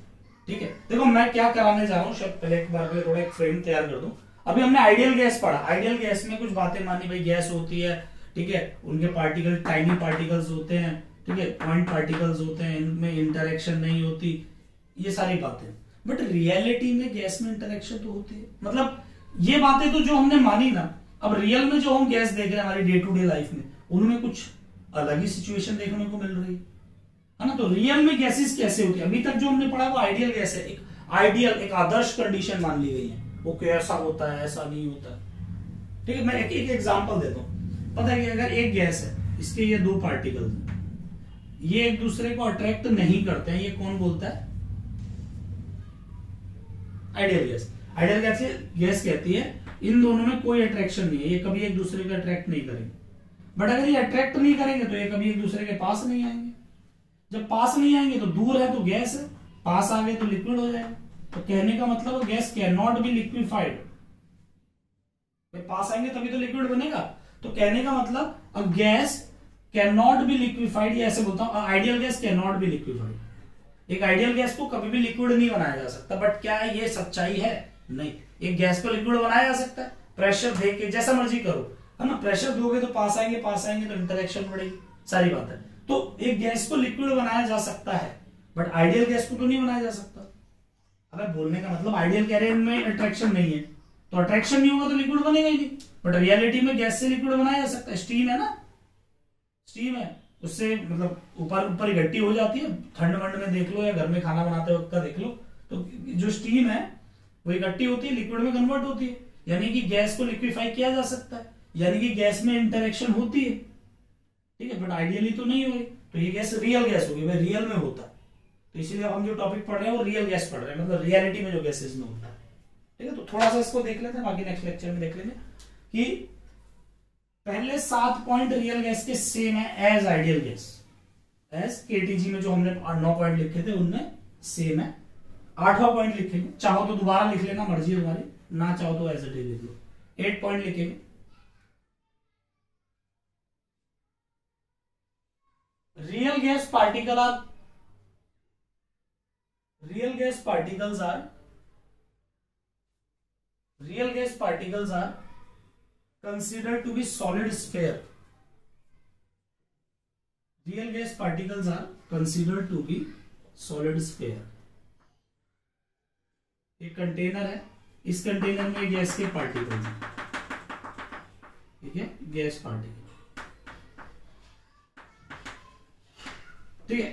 ठीक है। देखो मैं क्या कराने जा रहा हूं, शायद पहले एक बार थोड़ा एक फ्रेम तैयार कर दूं। अभी हमने आइडियल गैस पढ़ा, आइडियल गैस में कुछ बातें मानी, भाई गैस होती है, ठीक है, उनके पार्टिकल टाइनी पार्टिकल्स होते हैं, ठीक है, पॉइंट पार्टिकल्स होते हैं, इनमें इंटरेक्शन नहीं होती, ये सारी बातें। बट रियलिटी में गैस में इंटरेक्शन तो होती है। मतलब ये बातें तो जो हमने मानी ना, अब रियल में जो हम गैस देख रहे हैं हमारी डे टू डे लाइफ में, उनमें कुछ अलग ही सिचुएशन देखने को मिल रही है ना। तो रियल में गैसेस कैसे होती है, अभी तक जो हमने पढ़ा वो आइडियल गैस है, एक आइडियल, एक आदर्श कंडीशन मान ली गई है, वो कैसा होता है, ऐसा नहीं होता। ठीक है, मैं एक एग्जांपल देता हूं। पता है कि अगर एक गैस है, इसके ये दो पार्टिकल्स हैं, ये एक दूसरे को अट्रैक्ट नहीं करते हैं, ये कौन बोलता है? Ideal gas. आइडियल गैस कहती है इन दोनों में कोई अट्रैक्शन नहीं है, ये कभी एक दूसरे को अट्रैक्ट नहीं करेंगे। बट अगर ये अट्रैक्ट नहीं करेंगे तो ये कभी एक दूसरे के पास नहीं आएंगे। जब पास नहीं आएंगे तो दूर है तो गैस है, पास आ गए तो लिक्विड हो जाएगा। तो कहने का मतलब gas can not be liquefied, पास आएंगे तभी तो लिक्विड बनेगा। तो कहने का मतलब a gas can not be liquefied, ये ऐसे बोलता हूं, ideal gas can not be liquefied. एक आइडियल गैस को कभी भी लिक्विड नहीं बनाया जा सकता। बट क्या है ये सच्चाई है? नहीं। एक गैस को लिक्विड बनाया जा सकता है, प्रेशर दे के, जैसा मर्जी करो, है ना। प्रेशर दोगे तो पास आएंगे, पास आएंगे तो इंटरेक्शन बढ़ेगी, सारी बात है। तो एक गैस को लिक्विड बनाया जा सकता है, बट आइडियल गैस को तो नहीं बनाया जा सकता। अगर बोलने का मतलब आइडियल कह रहे हैं इनमें अट्रैक्शन नहीं है, तो अट्रैक्शन नहीं होगा तो लिक्विड बनेगा ही नहीं। बट रियलिटी में गैस से लिक्विड बनाया जा सकता है। स्टीम है ना, स्टीम है, उससे मतलब ऊपर ऊपर इकट्ठी हो जाती है। ठंड वंड में देख लो या घर में खाना बनाते वक्त का देख लो, तो जो स्टीम है वो इकट्ठी होती है, लिक्विड में कन्वर्ट होती है। यानी कि गैस को लिक्विफाई किया जा सकता है, यानी कि गैस में इंटरेक्शन होती है। ठीक है, बट आइडियली तो नहीं हुई, तो ये गैस रियल गैस होगी, भाई रियल में होता है। तो इसीलिए हम जो टॉपिक पढ़ रहे हैं वो रियल गैस पढ़ रहे हैं, मतलब रियलिटी में जो गैसेस में होता है। ठीक है, तो थोड़ा सा इसको देख लेते हैं, बाकी नेक्स्ट लेक्चर में देख लेंगे कि पहले 7 पॉइंट रियल गैस के सेम है as ideal gas. As KTG में जो हमने 9 पॉइंट लिखे थे उनमें सेम है। 8वां पॉइंट लिखेंगे, चाहो तो दोबारा लिख लेना, मर्जी है तुम्हारी, ना चाहो तो एज इट इज लिख लो। 8 पॉइंट लिखेंगे। Real gas particle are real gas particles are considered to be solid sphere. Real gas particles are considered to be solid sphere. एक कंटेनर है, इस कंटेनर में गैस के पार्टिकल्स हैं, ठीक है, गैस पार्टिकल। ठीक है,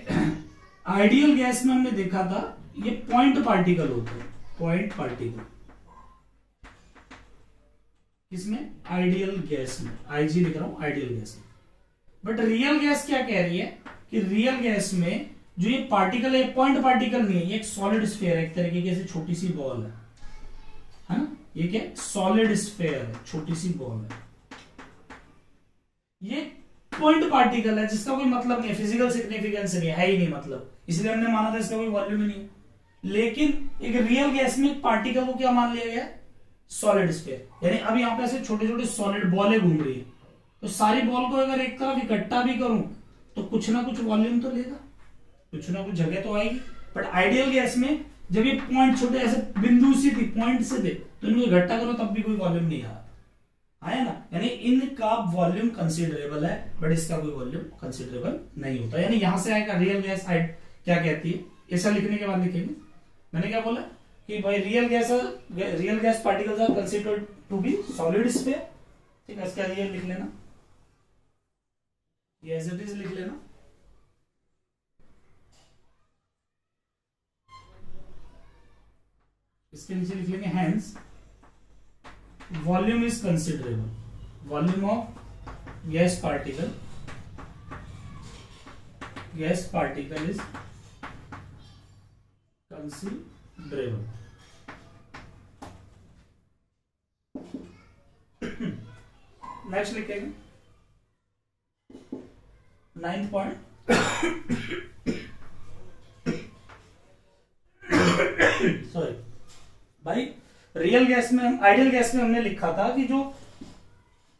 आइडियल गैस में हमने देखा था ये पॉइंट पार्टिकल होते हैं, पॉइंट पार्टिकल किसमें? आइडियल गैस में। आईजी लिख रहा हूं, आइडियल गैस में। बट रियल गैस क्या कह रही है कि रियल गैस में जो ये पार्टिकल है, पॉइंट पार्टिकल नहीं है, ये एक सॉलिड स्फीयर है, एक तरीके की ऐसी छोटी सी बॉल है ना। ये क्या? सॉलिड स्फीयर है, छोटी सी बॉल है। ये पॉइंट पार्टिकल है जिसका कोई मतलब नहीं है, फिजिकल सिग्निफिकेंस नहीं है ही नहीं मतलब, इसलिए हमने माना था इसका कोई वॉल्यूम ही नहीं है। लेकिन एक रियल गैस में पार्टिकल को क्या मान लिया गया? Solid sphere. यानी अब यहाँ पे ऐसे छोटे छोटे सॉलिड बॉलें घूम रही है, तो सारी बॉल को अगर एक तरफ इकट्ठा भी करूं तो कुछ ना कुछ वॉल्यूम तो लेगा, कुछ ना कुछ जगह तो आएगी। बट आइडियल गैस में जब ये पॉइंट छोटे ऐसे बिंदु सी थी, पॉइंट से थे, तो इनको इकट्ठा करो तब भी कोई वॉल्यूम नहीं आया ना। यानी इनका वॉल्यूम कंसिडरेबल है, बट इसका कोई वॉल्यूम कंसिडरेबल नहीं होता। यानी यहां से आएगा रियल गैस क्या कहती है, ऐसा लिखने के बाद लिखेंगे। मैंने क्या बोला कि भाई real gas particles are considered to be solid sphere. ठीक है, इसका ये लिख लेना, ये एज इट इज लिख लेना। इसके नीचे लिख लेंगे hence volume is considerable, volume of gas particle is considerable. Next लिखेंगे 9 पॉइंट। सॉरी भाई, रियल गैस में, आइडियल गैस में हमने लिखा था कि जो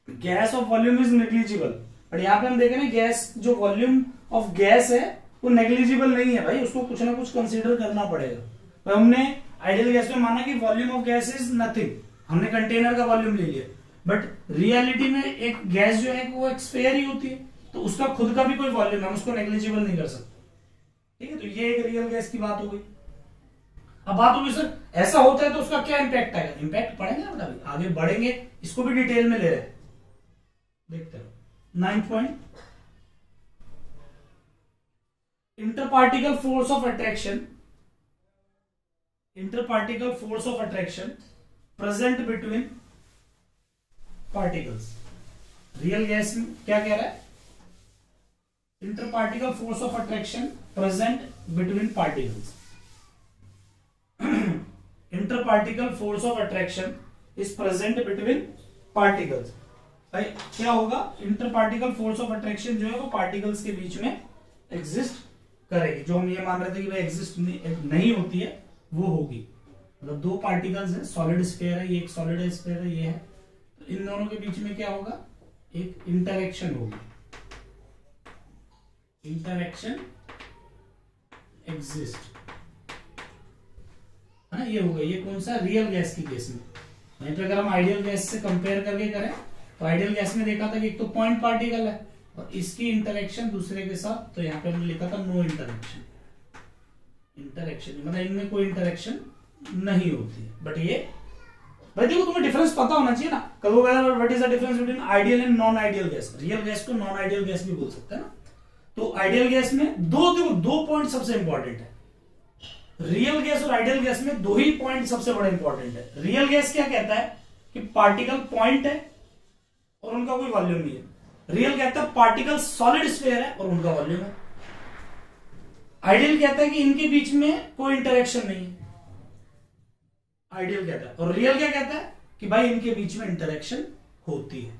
gas off volume is negligible, और यहां पे हम देख रहे हैं गैस, जो वॉल्यूम ऑफ गैस है वो नेग्लिजिबल नहीं है भाई, उसको कुछ ना कुछ कंसीडर करना पड़ेगा। तो हमने आइडियल गैस में माना कि volume of gas is nothing, हमने कंटेनर का वॉल्यूम ले लिया। बट रियलिटी में एक गैस जो है वो एक स्फीयर ही होती है, तो उसका खुद का भी कोई वॉल्यूम है, हम उसको नेग्लिजिबल नहीं कर सकते। ठीक है, तो ये एक रियल गैस की बात हो गई। अब बात होगी सर ऐसा होता है तो उसका क्या इंपैक्ट आएगा, इंपैक्ट पढ़ेंगे ना, अभी आगे बढ़ेंगे, इसको भी डिटेल में ले रहे हैं, देखते हो। 9th point, interparticle force of attraction, interparticle force of attraction present between particles. Real gas में क्या कह रहा है, interparticle force of attraction present between particles. Interparticle force of attraction is present between particles. भाई क्या होगा, इंटरपार्टिकल फोर्स ऑफ अट्रैक्शन जो है वो पार्टिकल्स के बीच में एग्जिस्ट करेगी। जो हम ये मान रहे थे कि भाई एग्जिस्ट नहीं होती है, वो होगी। मतलब दो पार्टिकल्स हैं, सॉलिड स्फीयर है, ये एक सॉलिड स्फीयर है, ये है, तो इन दोनों के बीच में क्या होगा, एक इंटरेक्शन होगी, इंटरेक्शन एग्जिस्ट है ना, ये होगा। ये कौन सा, रियल गैस की केस में। नहीं तो अगर हम आइडियल गैस से कंपेयर करके करें तो आइडियल गैस में देखा था कि एक तो पॉइंट पार्टिकल है और इसकी इंटरेक्शन दूसरे के साथ, तो यहाँ पे हमने लिखा था नो इंटरेक्शन, इंटरेक्शन मतलब इनमें कोई इंटरेक्शन नहीं होती है। बट ये भाई देखो तुम्हें डिफरेंस पता होना चाहिए ना, कल what is the difference between ideal and non ideal gas. Real gas को नॉन आइडियल गैस भी बोल सकते हैं ना। तो आइडियल गैस में दो पॉइंट सबसे इंपॉर्टेंट है। रियल गैस और आइडियल गैस में दो ही पॉइंट सबसे बड़े इंपॉर्टेंट है। रियल गैस क्या कहता है कि पार्टिकल पॉइंट है और उनका कोई वॉल्यूम नहीं है। रियल कहता है पार्टिकल सॉलिड स्फीयर है और उनका वॉल्यूम है। आइडियल कहता है कि इनके बीच में कोई इंटरेक्शन नहीं है, आइडियल कहता है। और रियल क्या कहता है कि भाई इनके बीच में इंटरेक्शन होती है।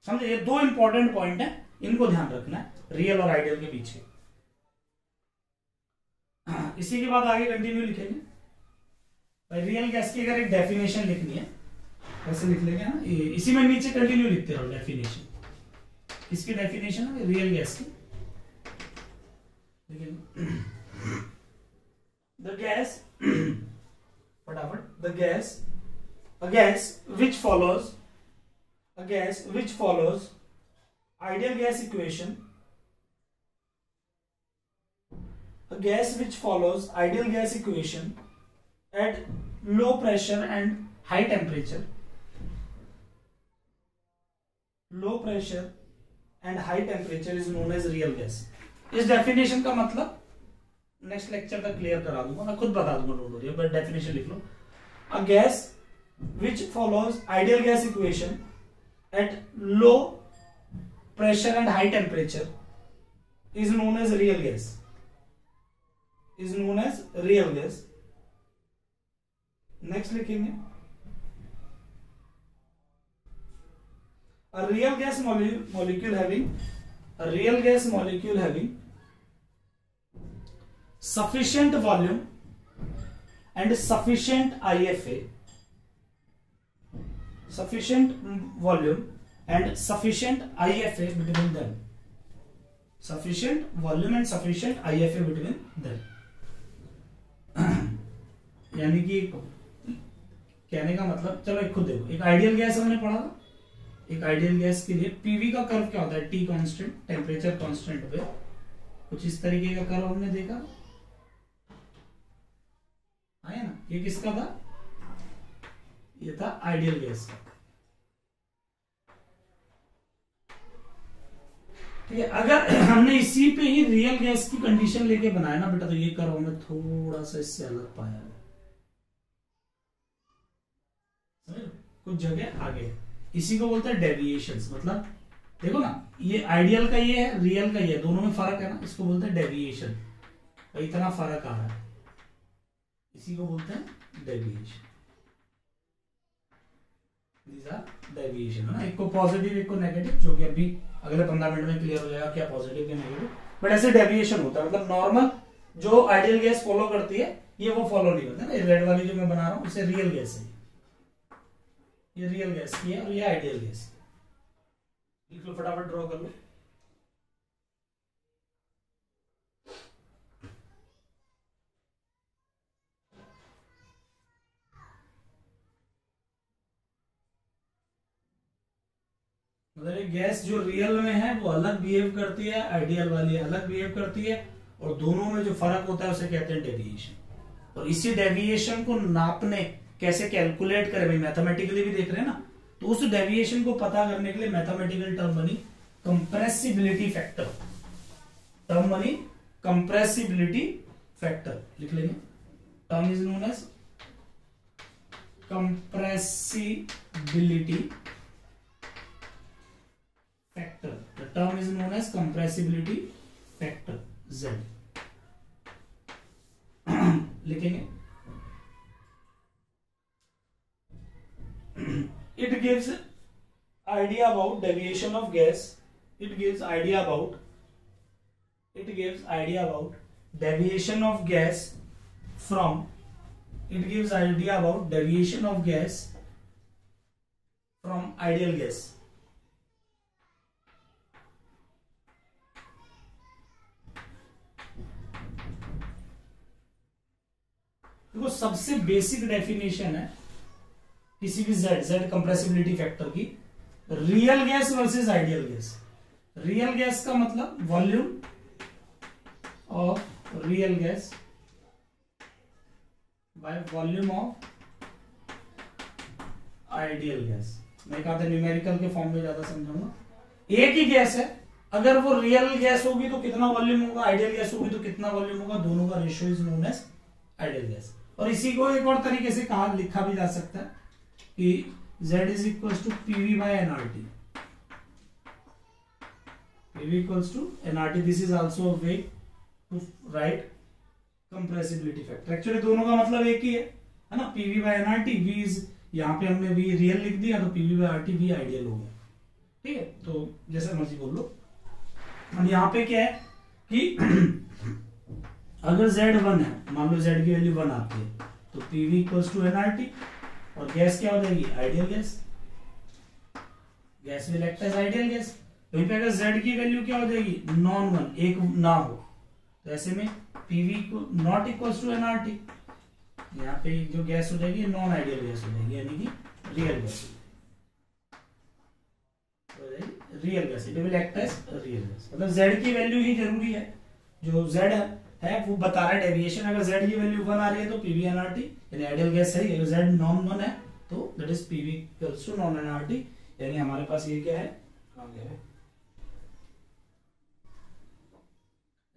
समझे, ये दो इंपॉर्टेंट पॉइंट है, इनको ध्यान रखना है रियल और आइडियल के बीच। इसी के बाद आगे कंटिन्यू लिखेंगे। भाई रियल गैस की अगर एक डेफिनेशन लिखनी है ऐसे लिख लेंगे ना, इसी में नीचे कंटिन्यू लिखते रहो डेफिनेशन। किसकी डेफिनेशन है, रियल गैस की। द गैस फटाफट, the gas, a gas which follows ideal gas equation, a gas which follows ideal gas equation at low pressure and high temperature, low pressure and high temperature is known as real gas। इस डेफिनेशन का मतलब नेक्स्ट लेक्चर तक क्लियर करा दूंगा, मैं खुद बता दूंगा, नोट हो रही है, बट डेफिनेशन लिख लो। A gas which follows ideal gas equation at low pressure and high temperature is known as real gas, is known as real gas। next लिखेंगे, a real gas molecule having sufficient volume and sufficient IFA, sufficient volume and sufficient IFA between them, sufficient volume and sufficient IFA between them। यानी कि कहने का मतलब, चलो एक खुद देखो, एक आइडियल गैस हमने पढ़ा था, एक आइडियल गैस के लिए पीवी का कर्व क्या होता है, टी कांस्टेंट, टेम्परेचर कांस्टेंट पे कुछ इस तरीके का कर्व हमने देखा है ना। ये किसका था, ये था आइडियल गैस का। ठीक है, अगर हमने इसी पे ही रियल गैस की कंडीशन लेके बनाया ना बेटा, तो ये कर्व हमें थोड़ा सा इससे अलग पाया है, कुछ जगह आगे। इसी को बोलते हैं डेविएशंस। मतलब देखो ना, ये आइडियल का ये है, रियल का ये है, दोनों में फर्क है ना, इसको बोलते हैं डेविएशन। इतना फर्क आ रहा है, इसी को बोलते हैं डेविएशन। These are deviation है ना, एक को पॉजिटिव एक को नेगेटिव, जो कि अभी अगले 15 मिनट में क्लियर हो जाएगा क्या पॉजिटिव क्या नेगेटिव। बट ऐसे डेविएशन होता है, मतलब नॉर्मल जो आइडियल गैस फॉलो करती है ये वो फॉलो नहीं करता ना। रेड वाली जो मैं बना रहा हूं इसे रियल गैस है, ये रियल गैस की है और ये आइडियल गैस। लिख लो फटाफट, ड्रॉ कर लो। मतलब ये गैस जो रियल में है वो अलग बिहेव करती है, आइडियल वाली अलग बिहेव करती है, और दोनों में जो फर्क होता है उसे कहते हैं डेविएशन। और इसी डेविएशन को नापने कैसे कैलकुलेट करें भाई, मैथमेटिकली भी देख रहे हैं ना, तो उस डेविएशन को पता करने के लिए मैथमेटिकल टर्म बनी कंप्रेसिबिलिटी फैक्टर। टर्म बनी कंप्रेसिबिलिटी फैक्टर, लिख लेंगे। Term is known as compressibility factor. The term is known as compressibility factor, Z. लिखेंगे। It gives idea about deviation of gas. It gives idea about deviation of gas from. It gives idea about deviation of gas from ideal gas. देखो सबसे बेसिक डेफिनेशन है किसी भी Z कंप्रेसिबिलिटी फैक्टर की, real gas versus ideal gas. Real gas का मतलब volume of real gas by volume of ideal gas. मैं कहा था न्यूमेरिकल के फॉर्म में ज्यादा समझाऊंगा। एक ही गैस है, अगर वो रियल गैस होगी तो कितना वॉल्यूम होगा, आइडियल गैस होगी तो कितना वॉल्यूम होगा, दोनों का ratio is known as ideal gas. और इसी को एक और तरीके से कहा लिखा भी जा सकता है कि Z is equal to PV by NRT। PV equals to NRT। This is also a way to write compressibility factor. Actually दोनों का मतलब एक ही है ना, PV by NRT। V is यहाँ पे हमने V रियल लिख दिया तो PV by RT V ideal हो गया, ठीक है। तो जैसे मर्जी बोल लो। अब यहाँ पे क्या है कि अगर Z1 है, मान लो Z की वैल्यू 1 आती है, तो PV इक्वल्स टू NRT, और गैस क्या हो जाएगी, ideal gas. Gas will act as ideal gas. वहीं पे अगर Z की वैल्यू क्या हो जाएगी, नॉन 1, एक ना हो, तो ऐसे में PV not equals to NRT। यहाँ पे जो गैस हो जाएगी नॉन आइडियल गैस हो जाएगी, यानी कि रियल गैस हो जाएगी, real gas. It will act as real gas. मतलब Z की वैल्यू ही जरूरी है, जो Z है वो बता रहा है डेविएशन। अगर Z की वैल्यू 1 आ रही है तो PV NRT यानी आइडियल गैस है। अगर Z नॉन 1 है तो that is PV equals to non NRT, यानी हमारे पास ये क्या है,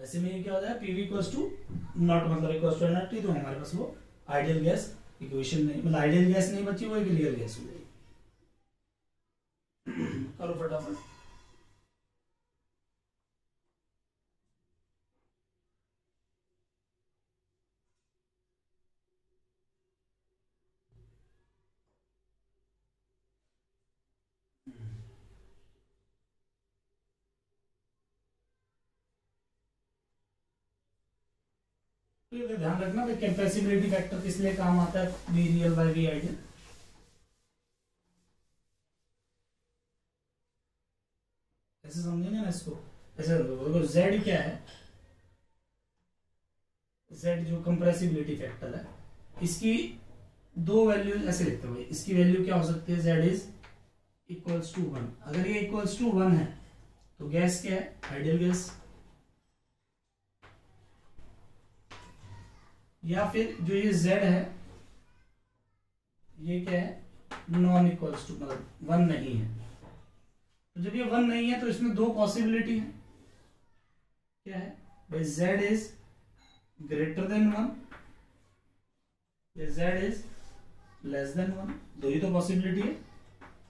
ऐसे में ये क्या हो जाए, PV इक्वल्स टू नॉट मतलब इक्वल्स टू NRT, तो हमारे पास वो आइडियल गैस इक्वेशन नहीं, मतलब आइडियल गैस नहीं बची, वो एक रियल गैस हो जाएगी। करो फटाफट। ध्यान रखना भाई, कैपेसिबिलिटी फैक्टर किस लिए काम आता है, V real bye V ideal. ऐसे समझेंगे ना इसको, ऐसे देखो Z क्या है, Z जो कंप्रेसिबिलिटी फैक्टर है, इसकी दो वैल्यू ऐसे लिखते हैं। इसकी वैल्यू क्या हो सकती है, Z इज इक्वल्स टू 1। अगर ये इक्वल्स टू 1 है तो गैस क्या है, आइडियल गैस। या फिर जो ये Z है ये क्या है, नॉन इक्वल्स टू, मतलब 1 नहीं है। तो जब ये 1 नहीं है तो इसमें दो पॉसिबिलिटी है, क्या है भाई, Z इज ग्रेटर देन 1 या Z इज लेस देन 1। दो ही तो पॉसिबिलिटी है,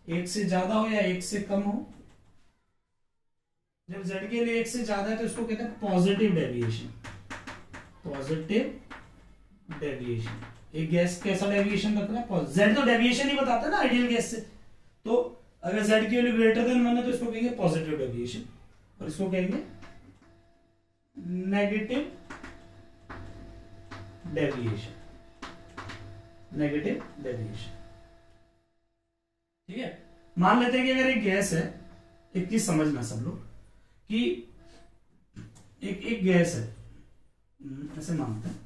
एक से ज्यादा हो या एक से कम हो। जब Z के लिए एक से ज्यादा है तो इसको कहते हैं पॉजिटिव डेविएशन। पॉजिटिव डेविएशन, एक गैस कैसा डेविएशन रख रहा है, Z तो डेविएशन ही बताता है ना आइडियल गैस से। तो अगर Z की वैल्यू ग्रेटर देन 1 है तो इसको कहेंगे पॉजिटिव डेविएशन, और इसको कहेंगे नेगेटिव डेविएशन। नेगेटिव डेविएशन, ठीक है। मान लेते हैं कि अगर एक गैस है, एक चीज समझना सब लोग कि एक गैस है, ऐसे मानते हैं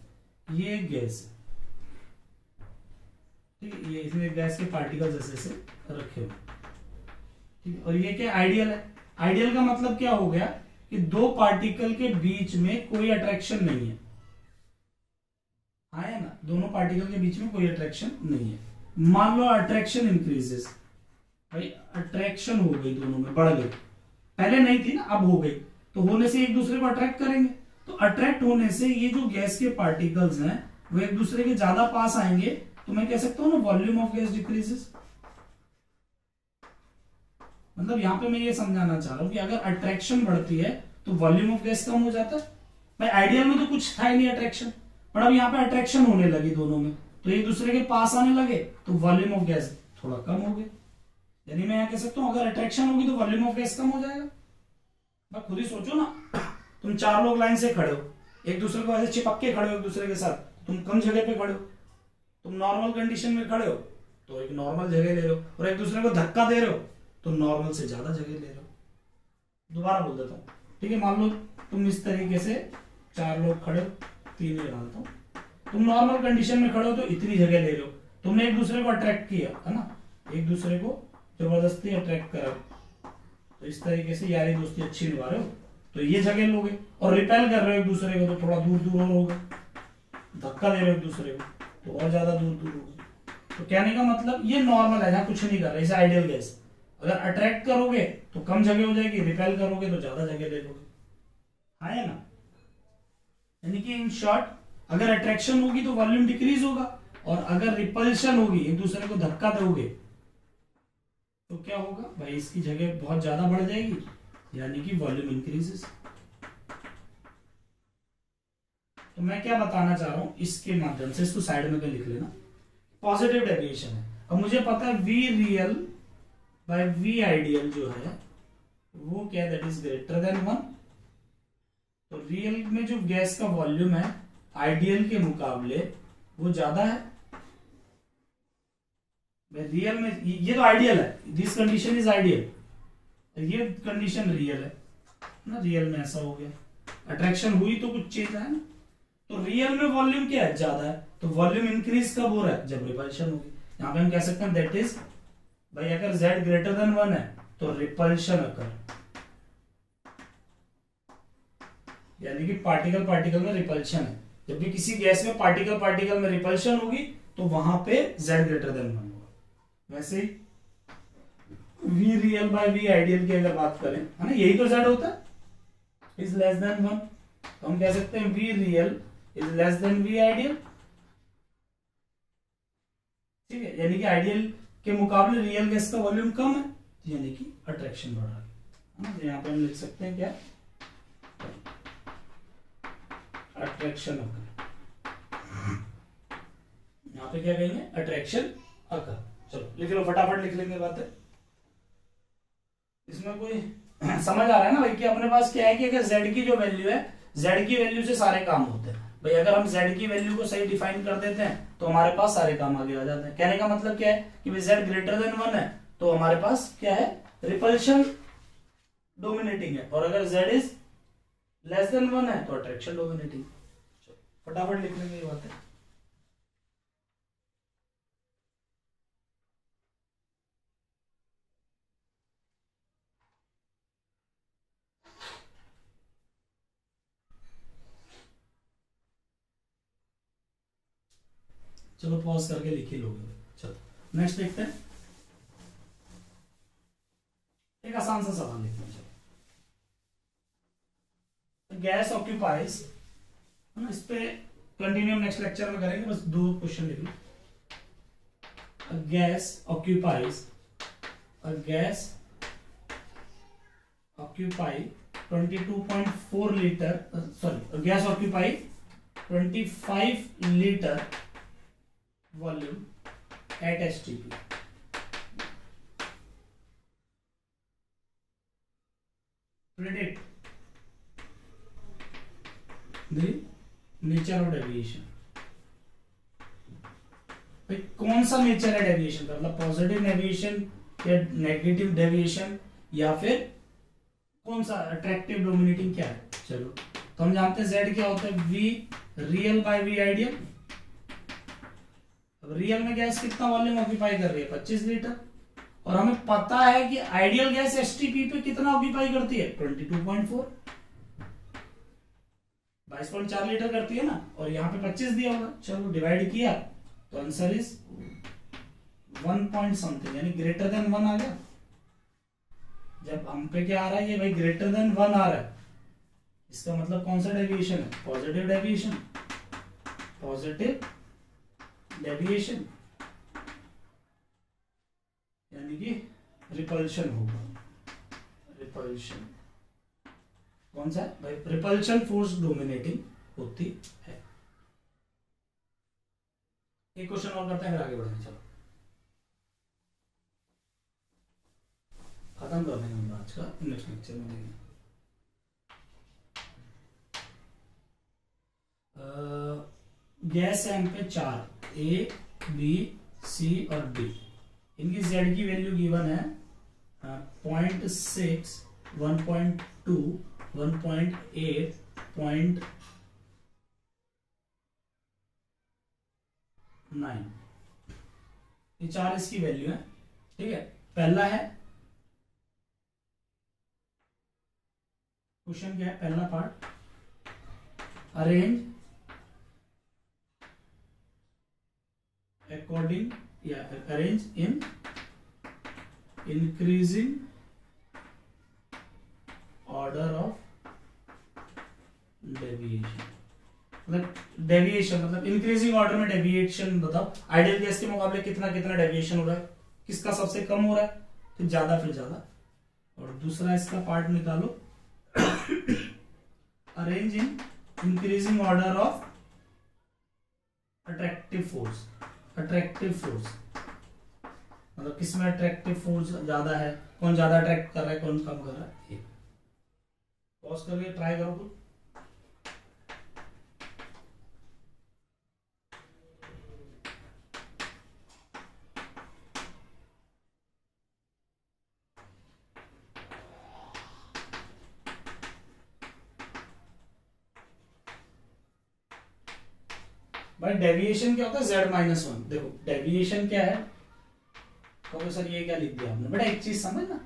ये एक गैस है, ठीक है। ये इसमें गैस के पार्टिकल्स ऐसे ऐसे रखे हुए, ठीक है। और ये क्या आइडियल है, आइडियल का मतलब क्या हो गया कि दो पार्टिकल के बीच में कोई अट्रैक्शन नहीं है, है ना, दोनों पार्टिकल के बीच में कोई अट्रैक्शन नहीं है। मान लो अट्रैक्शन इंक्रीजेस, भाई अट्रैक्शन हो गई, दोनों में बढ़ गई, पहले नहीं थी ना, अब हो गई, तो होने से एक दूसरे को अट्रैक्ट करेंगे, तो अट्रैक्ट होने से ये जो गैस के पार्टिकल्स हैं वो एक दूसरे के ज्यादा पास आएंगे, तो मैं कह सकता हूं ना वॉल्यूम ऑफ गैस डिक्रीजेस। मतलब यहां पे मैं ये समझाना चाह रहा हूं कि अगर अट्रैक्शन बढ़ती है तो वॉल्यूम ऑफ गैस कम हो जाता है। भाई आइडियल में तो कुछ था ही नहीं अट्रैक्शन, पर अब यहाँ पे अट्रैक्शन होने लगी दोनों में, तो एक दूसरे के पास आने लगे, तो वॉल्यूम ऑफ गैस थोड़ा कम हो गया। यानी मैं यहाँ कह सकता हूं अगर अट्रैक्शन होगी तो वॉल्यूम ऑफ गैस कम हो जाएगा। भाई खुद ही सोचो ना, तुम चार लोग लाइन से खड़े हो, एक दूसरे को ऐसे चिपक के खड़े हो एक दूसरे के साथ, तुम कम जगह पे खड़े हो, तुम नॉर्मल कंडीशन में खड़े हो तो एक नॉर्मल जगह ले रहे हो, और एक दूसरे को धक्का दे रहे हो तो नॉर्मल से ज्यादा जगह ले रहे हो। दोबारा बोल देता हूँ, ठीक है। मान लो तुम इस तरीके से चार लोग खड़े हो, तीन ही डालता हूँ, तुम नॉर्मल कंडीशन में खड़े हो तो इतनी जगह ले रहे हो, तुमने एक दूसरे को अट्रैक्ट किया है ना, एक दूसरे को जबरदस्ती अट्रैक्ट करा, तो इस तरीके से यारी दोस्ती अच्छी निभा रहे हो तो ये जगह लोगे, और रिपेल कर रहे हो एक दूसरे को तो थोड़ा दूर दूर और होगा, धक्का दे रहे हो एक दूसरे को तो और ज्यादा दूर दूर होगा। तो कहने का मतलब ये नॉर्मल है, जहां कुछ नहीं कर रहे, इसे आइडियल गैस। अगर अट्रैक्ट करोगे तो कम जगह हो जाएगी, रिपेल करोगे तो ज्यादा जगह ले लोगे, है ना। यानी कि इन शॉर्ट, अगर अट्रैक्शन होगी तो वॉल्यूम डिक्रीज होगा, और अगर रिपल्शन होगी, एक दूसरे को धक्का दोगे, तो क्या होगा भाई, इसकी जगह बहुत ज्यादा बढ़ जाएगी, यानी कि वॉल्यूम इंक्रीजेस। तो मैं क्या बताना चाह रहा हूं इसके माध्यम से, इसको साइड में लिख लेना, पॉजिटिव डेविएशन है। अब मुझे पता है V real by V ideal जो है वो क्या, दैट इज ग्रेटर देन 1। तो रियल में जो गैस का वॉल्यूम है आइडियल के मुकाबले वो ज्यादा है। रियल में ये तो आइडियल है, दिस कंडीशन इज आइडियल, ये कंडीशन रियल है ना, रियल में ऐसा हो गया, अट्रैक्शन हुई तो कुछ चीज है ना, तो रियल में वॉल्यूम क्या है, ज्यादा है, तो वॉल्यूम इंक्रीज कब हो रहा है, जब रिपल्शन होगी। यहां पे हम कह सकते हैं दैट इज, भाई अगर z ग्रेटर देन 1 है तो रिपल्शन अकर, यानी कि पार्टिकल पार्टिकल में रिपल्शन है। जब भी किसी गैस में पार्टिकल पार्टिकल में रिपल्शन होगी तो वहां पे z ग्रेटर देन 1 होगा। वैसे ही v real bye v ideal की अगर बात करें, है ना, यही तो z होता है, इज लेस देन 1, तो हम कह सकते हैं v real is less then v ideal. ठीक है, यानी कि आइडियल के मुकाबले रियल गैस का वॉल्यूम कम है, यानी कि अट्रैक्शन बढ़ रहा है। तो यहां पे हम लिख सकते हैं क्या, अट्रैक्शन अकर, यहां पे क्या कहेंगे, अट्रैक्शन अकर। चलो लिख लो, फटाफट लिख लेंगे बातें। इसमें कोई समझ आ रहा है ना भाई कि अपने पास क्या है कि अगर z की जो वैल्यू है, z की वैल्यू से सारे काम होते हैं। भाई अगर हम z की वैल्यू को सही डिफाइन कर देते हैं तो हमारे पास सारे काम आगे आ जाते हैं। कहने का मतलब क्या है कि भाई z ग्रेटर देन 1 है तो हमारे पास क्या है, रिपल्शन डोमिनेटिंग है, और अगर z इज लेस देन 1 है तो अट्रैक्शन डोमिनेटिंग। फटाफट लिख लेंगे ये बातें। चलो पॉज करके लिख ही लोगे। चलो नेक्स्ट देखते हैं, एक आसान सा सवाल लिखते हैं। चलो, गैस ऑक्यूपाइज, है ना, इस पे कंटिन्यू नेक्स्ट लेक्चर में करेंगे, बस 2 क्वेश्चन लिख लो। Gas occupies, gas occupy 22.4 litre, sorry, gas occupy 25 litre volume at STP. Predict the nature of deviation. भाई कौन सा नेचर है डेविएशन का, मतलब पॉजिटिव डेविएशन या नेगेटिव डेविएशन, या फिर कौन सा अट्रैक्टिव डोमिनेटिंग, क्या है। चलो तो हम जानते हैं z क्या होता है, v real bye v ideal. अब रियल में गैस कितना वॉल्यूम ऑक्यूपाई कर रही है, 25 लीटर, और हमें पता है कि आइडियल गैस एसटीपी पे कितना ऑक्यूपाई करती है 22.4, 22.4 लीटर करती है ना, और यहाँ पे 25 दिया होगा। चलो डिवाइड किया तो आंसर इज 1 पॉइंट समथिंग, यानी ग्रेटर देन 1 आ गया। जब हम पे क्या आ रहा है, ये भाई ग्रेटर देन 1 आ रहा है, इसका मतलब कौन सा डेविएशन है, पॉजिटिव डेविएशन, पॉजिटिव डेविएशन, यानी कि रिपल्शन होगा। रिपल्शन कौन सा है भाई, रिपल्शन फोर्स डोमिनेटिंग होती है। एक क्वेश्चन और करते हैं फिर आगे बढ़ेंगे। चलो खत्म कर देंगे हम आज का, नेक्स्ट लेक्चर में देखेंगे। गैस एम पे 4 ए बी सी और डी, इनकी जेड की वैल्यू गिवन है 0.6, 1.2, 1.8, 0.9, ये 4 इसकी वैल्यू है। ठीक है, पहला है क्वेश्चन, क्या है पहला part, arrange according, arrange in increasing order of deviation। मतलब डेविएशन मतलब इंक्रीजिंग ऑर्डर में डेविएशन बताओ, आइडियल गैस के मुकाबले कितना कितना डेविएशन हो रहा है, किसका सबसे कम हो रहा है, फिर ज्यादा फिर ज्यादा। और दूसरा इसका पार्ट निकालो, arrange in increasing order of attractive force. Attractive force मतलब किसमें अट्रैक्टिव फोर्स ज्यादा है, कौन ज्यादा अट्रैक्ट कर रहा है, कौन कम कर रहा है। पॉज करके ट्राई करो कुछ। भाई डेविएशन क्या होता है, z-1। देखो डेविएशन क्या है, कहो सर ये क्या लिख दिया आपने, बेटा एक चीज समझना,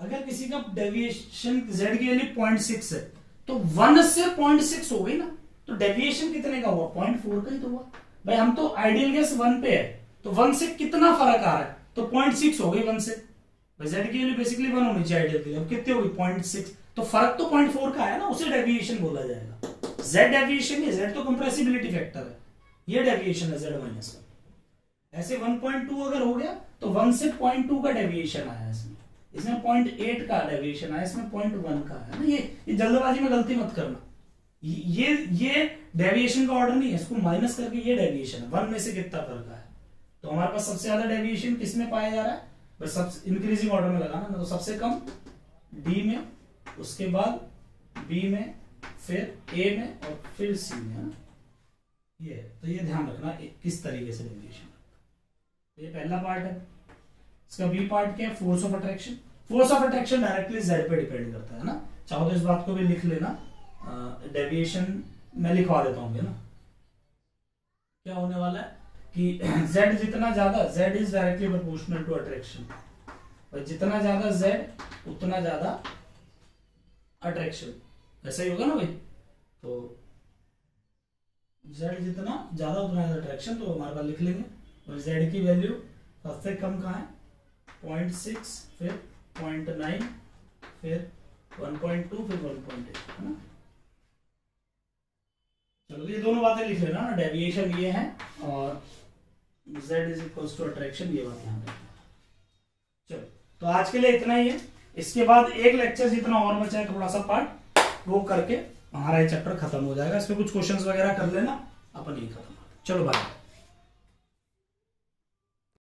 अगर किसी का डेविएशन z की वैल्यू 0.6 है तो 1 से 0.6 हो गई ना, तो डेविएशन कितने का हुआ, 0.4 का ही तो हुआ। भाई हम तो आइडियल गैस 1 पे है, तो 1 से कितना फर्क आ रहा है, तो 0.6 हो गई 1 से। भाई z की वैल्यू बेसिकली 1 होनी चाहिए आइडियल के लिए, अब कितनी होगी 0.6, तो फर्क तो 0.4 का है ना, उसे डेविएशन बोला जाएगा। z डेविएशन है, z तो कंप्रेसिबिलिटी फैक्टर है, ये डेविएशन है z-1। ऐसे 1.2 अगर हो गया तो 1 से 0.2 का डेविएशन आया इसमें, इसमें 0.8 का डेविएशन आया, इसमें 0.1 का है ना। ये जल्दबाजी में गलती मत करना, ये डेविएशन का ऑर्डर नहीं है, इसको माइनस करके ये डेविएशन है, 1 में से कितना फर्क आया। तो हमारे पास सबसे ज्यादा डेविएशन किसमें पाया जा रहा है, बस सबसे इंक्रीजिंग ऑर्डर में लगाना, तो सबसे कम डी में, उसके बाद बी में, फिर ए में और फिर सी में, है ना। ये तो ये ध्यान रखना किस तरीके से डेविएशन। ये पहला पार्ट है। इसका बी पार्ट क्या है, force of attraction. Force of attraction directly Z पे डिपेंड करता है ना, चाहो तो इस बात को भी लिख लेना, डेविएशन मैं लिखवा देता हूँ ना। क्या होने वाला है कि z जितना ज्यादा, z is directly proportional to attraction, और जितना ज्यादा z उतना ज्यादा अट्रैक्शन, ऐसा ही होगा ना भाई। तो z जितना ज्यादा उतना ज्यादा अट्रैक्शन, तो हमारे पास लिख लेंगे। और z की वैल्यू सबसे कम कहाँ है, 0.6, फिर 0.9, फिर 1.2, फिर 1.8, है ना। चलो ये दोनों बातें लिख लेना ना, डेविएशन ये है और z is equal to attraction, ये बात ध्यान रखना। चलो तो आज के लिए इतना ही है, इसके बाद एक लेक्चर जितना और बचा है थोड़ा सा पार्ट, वो करके हमारा ये चैप्टर खत्म हो जाएगा। इसमें कुछ क्वेश्चंस वगैरह कर लेना, अपन ये खत्म। चलो बाय।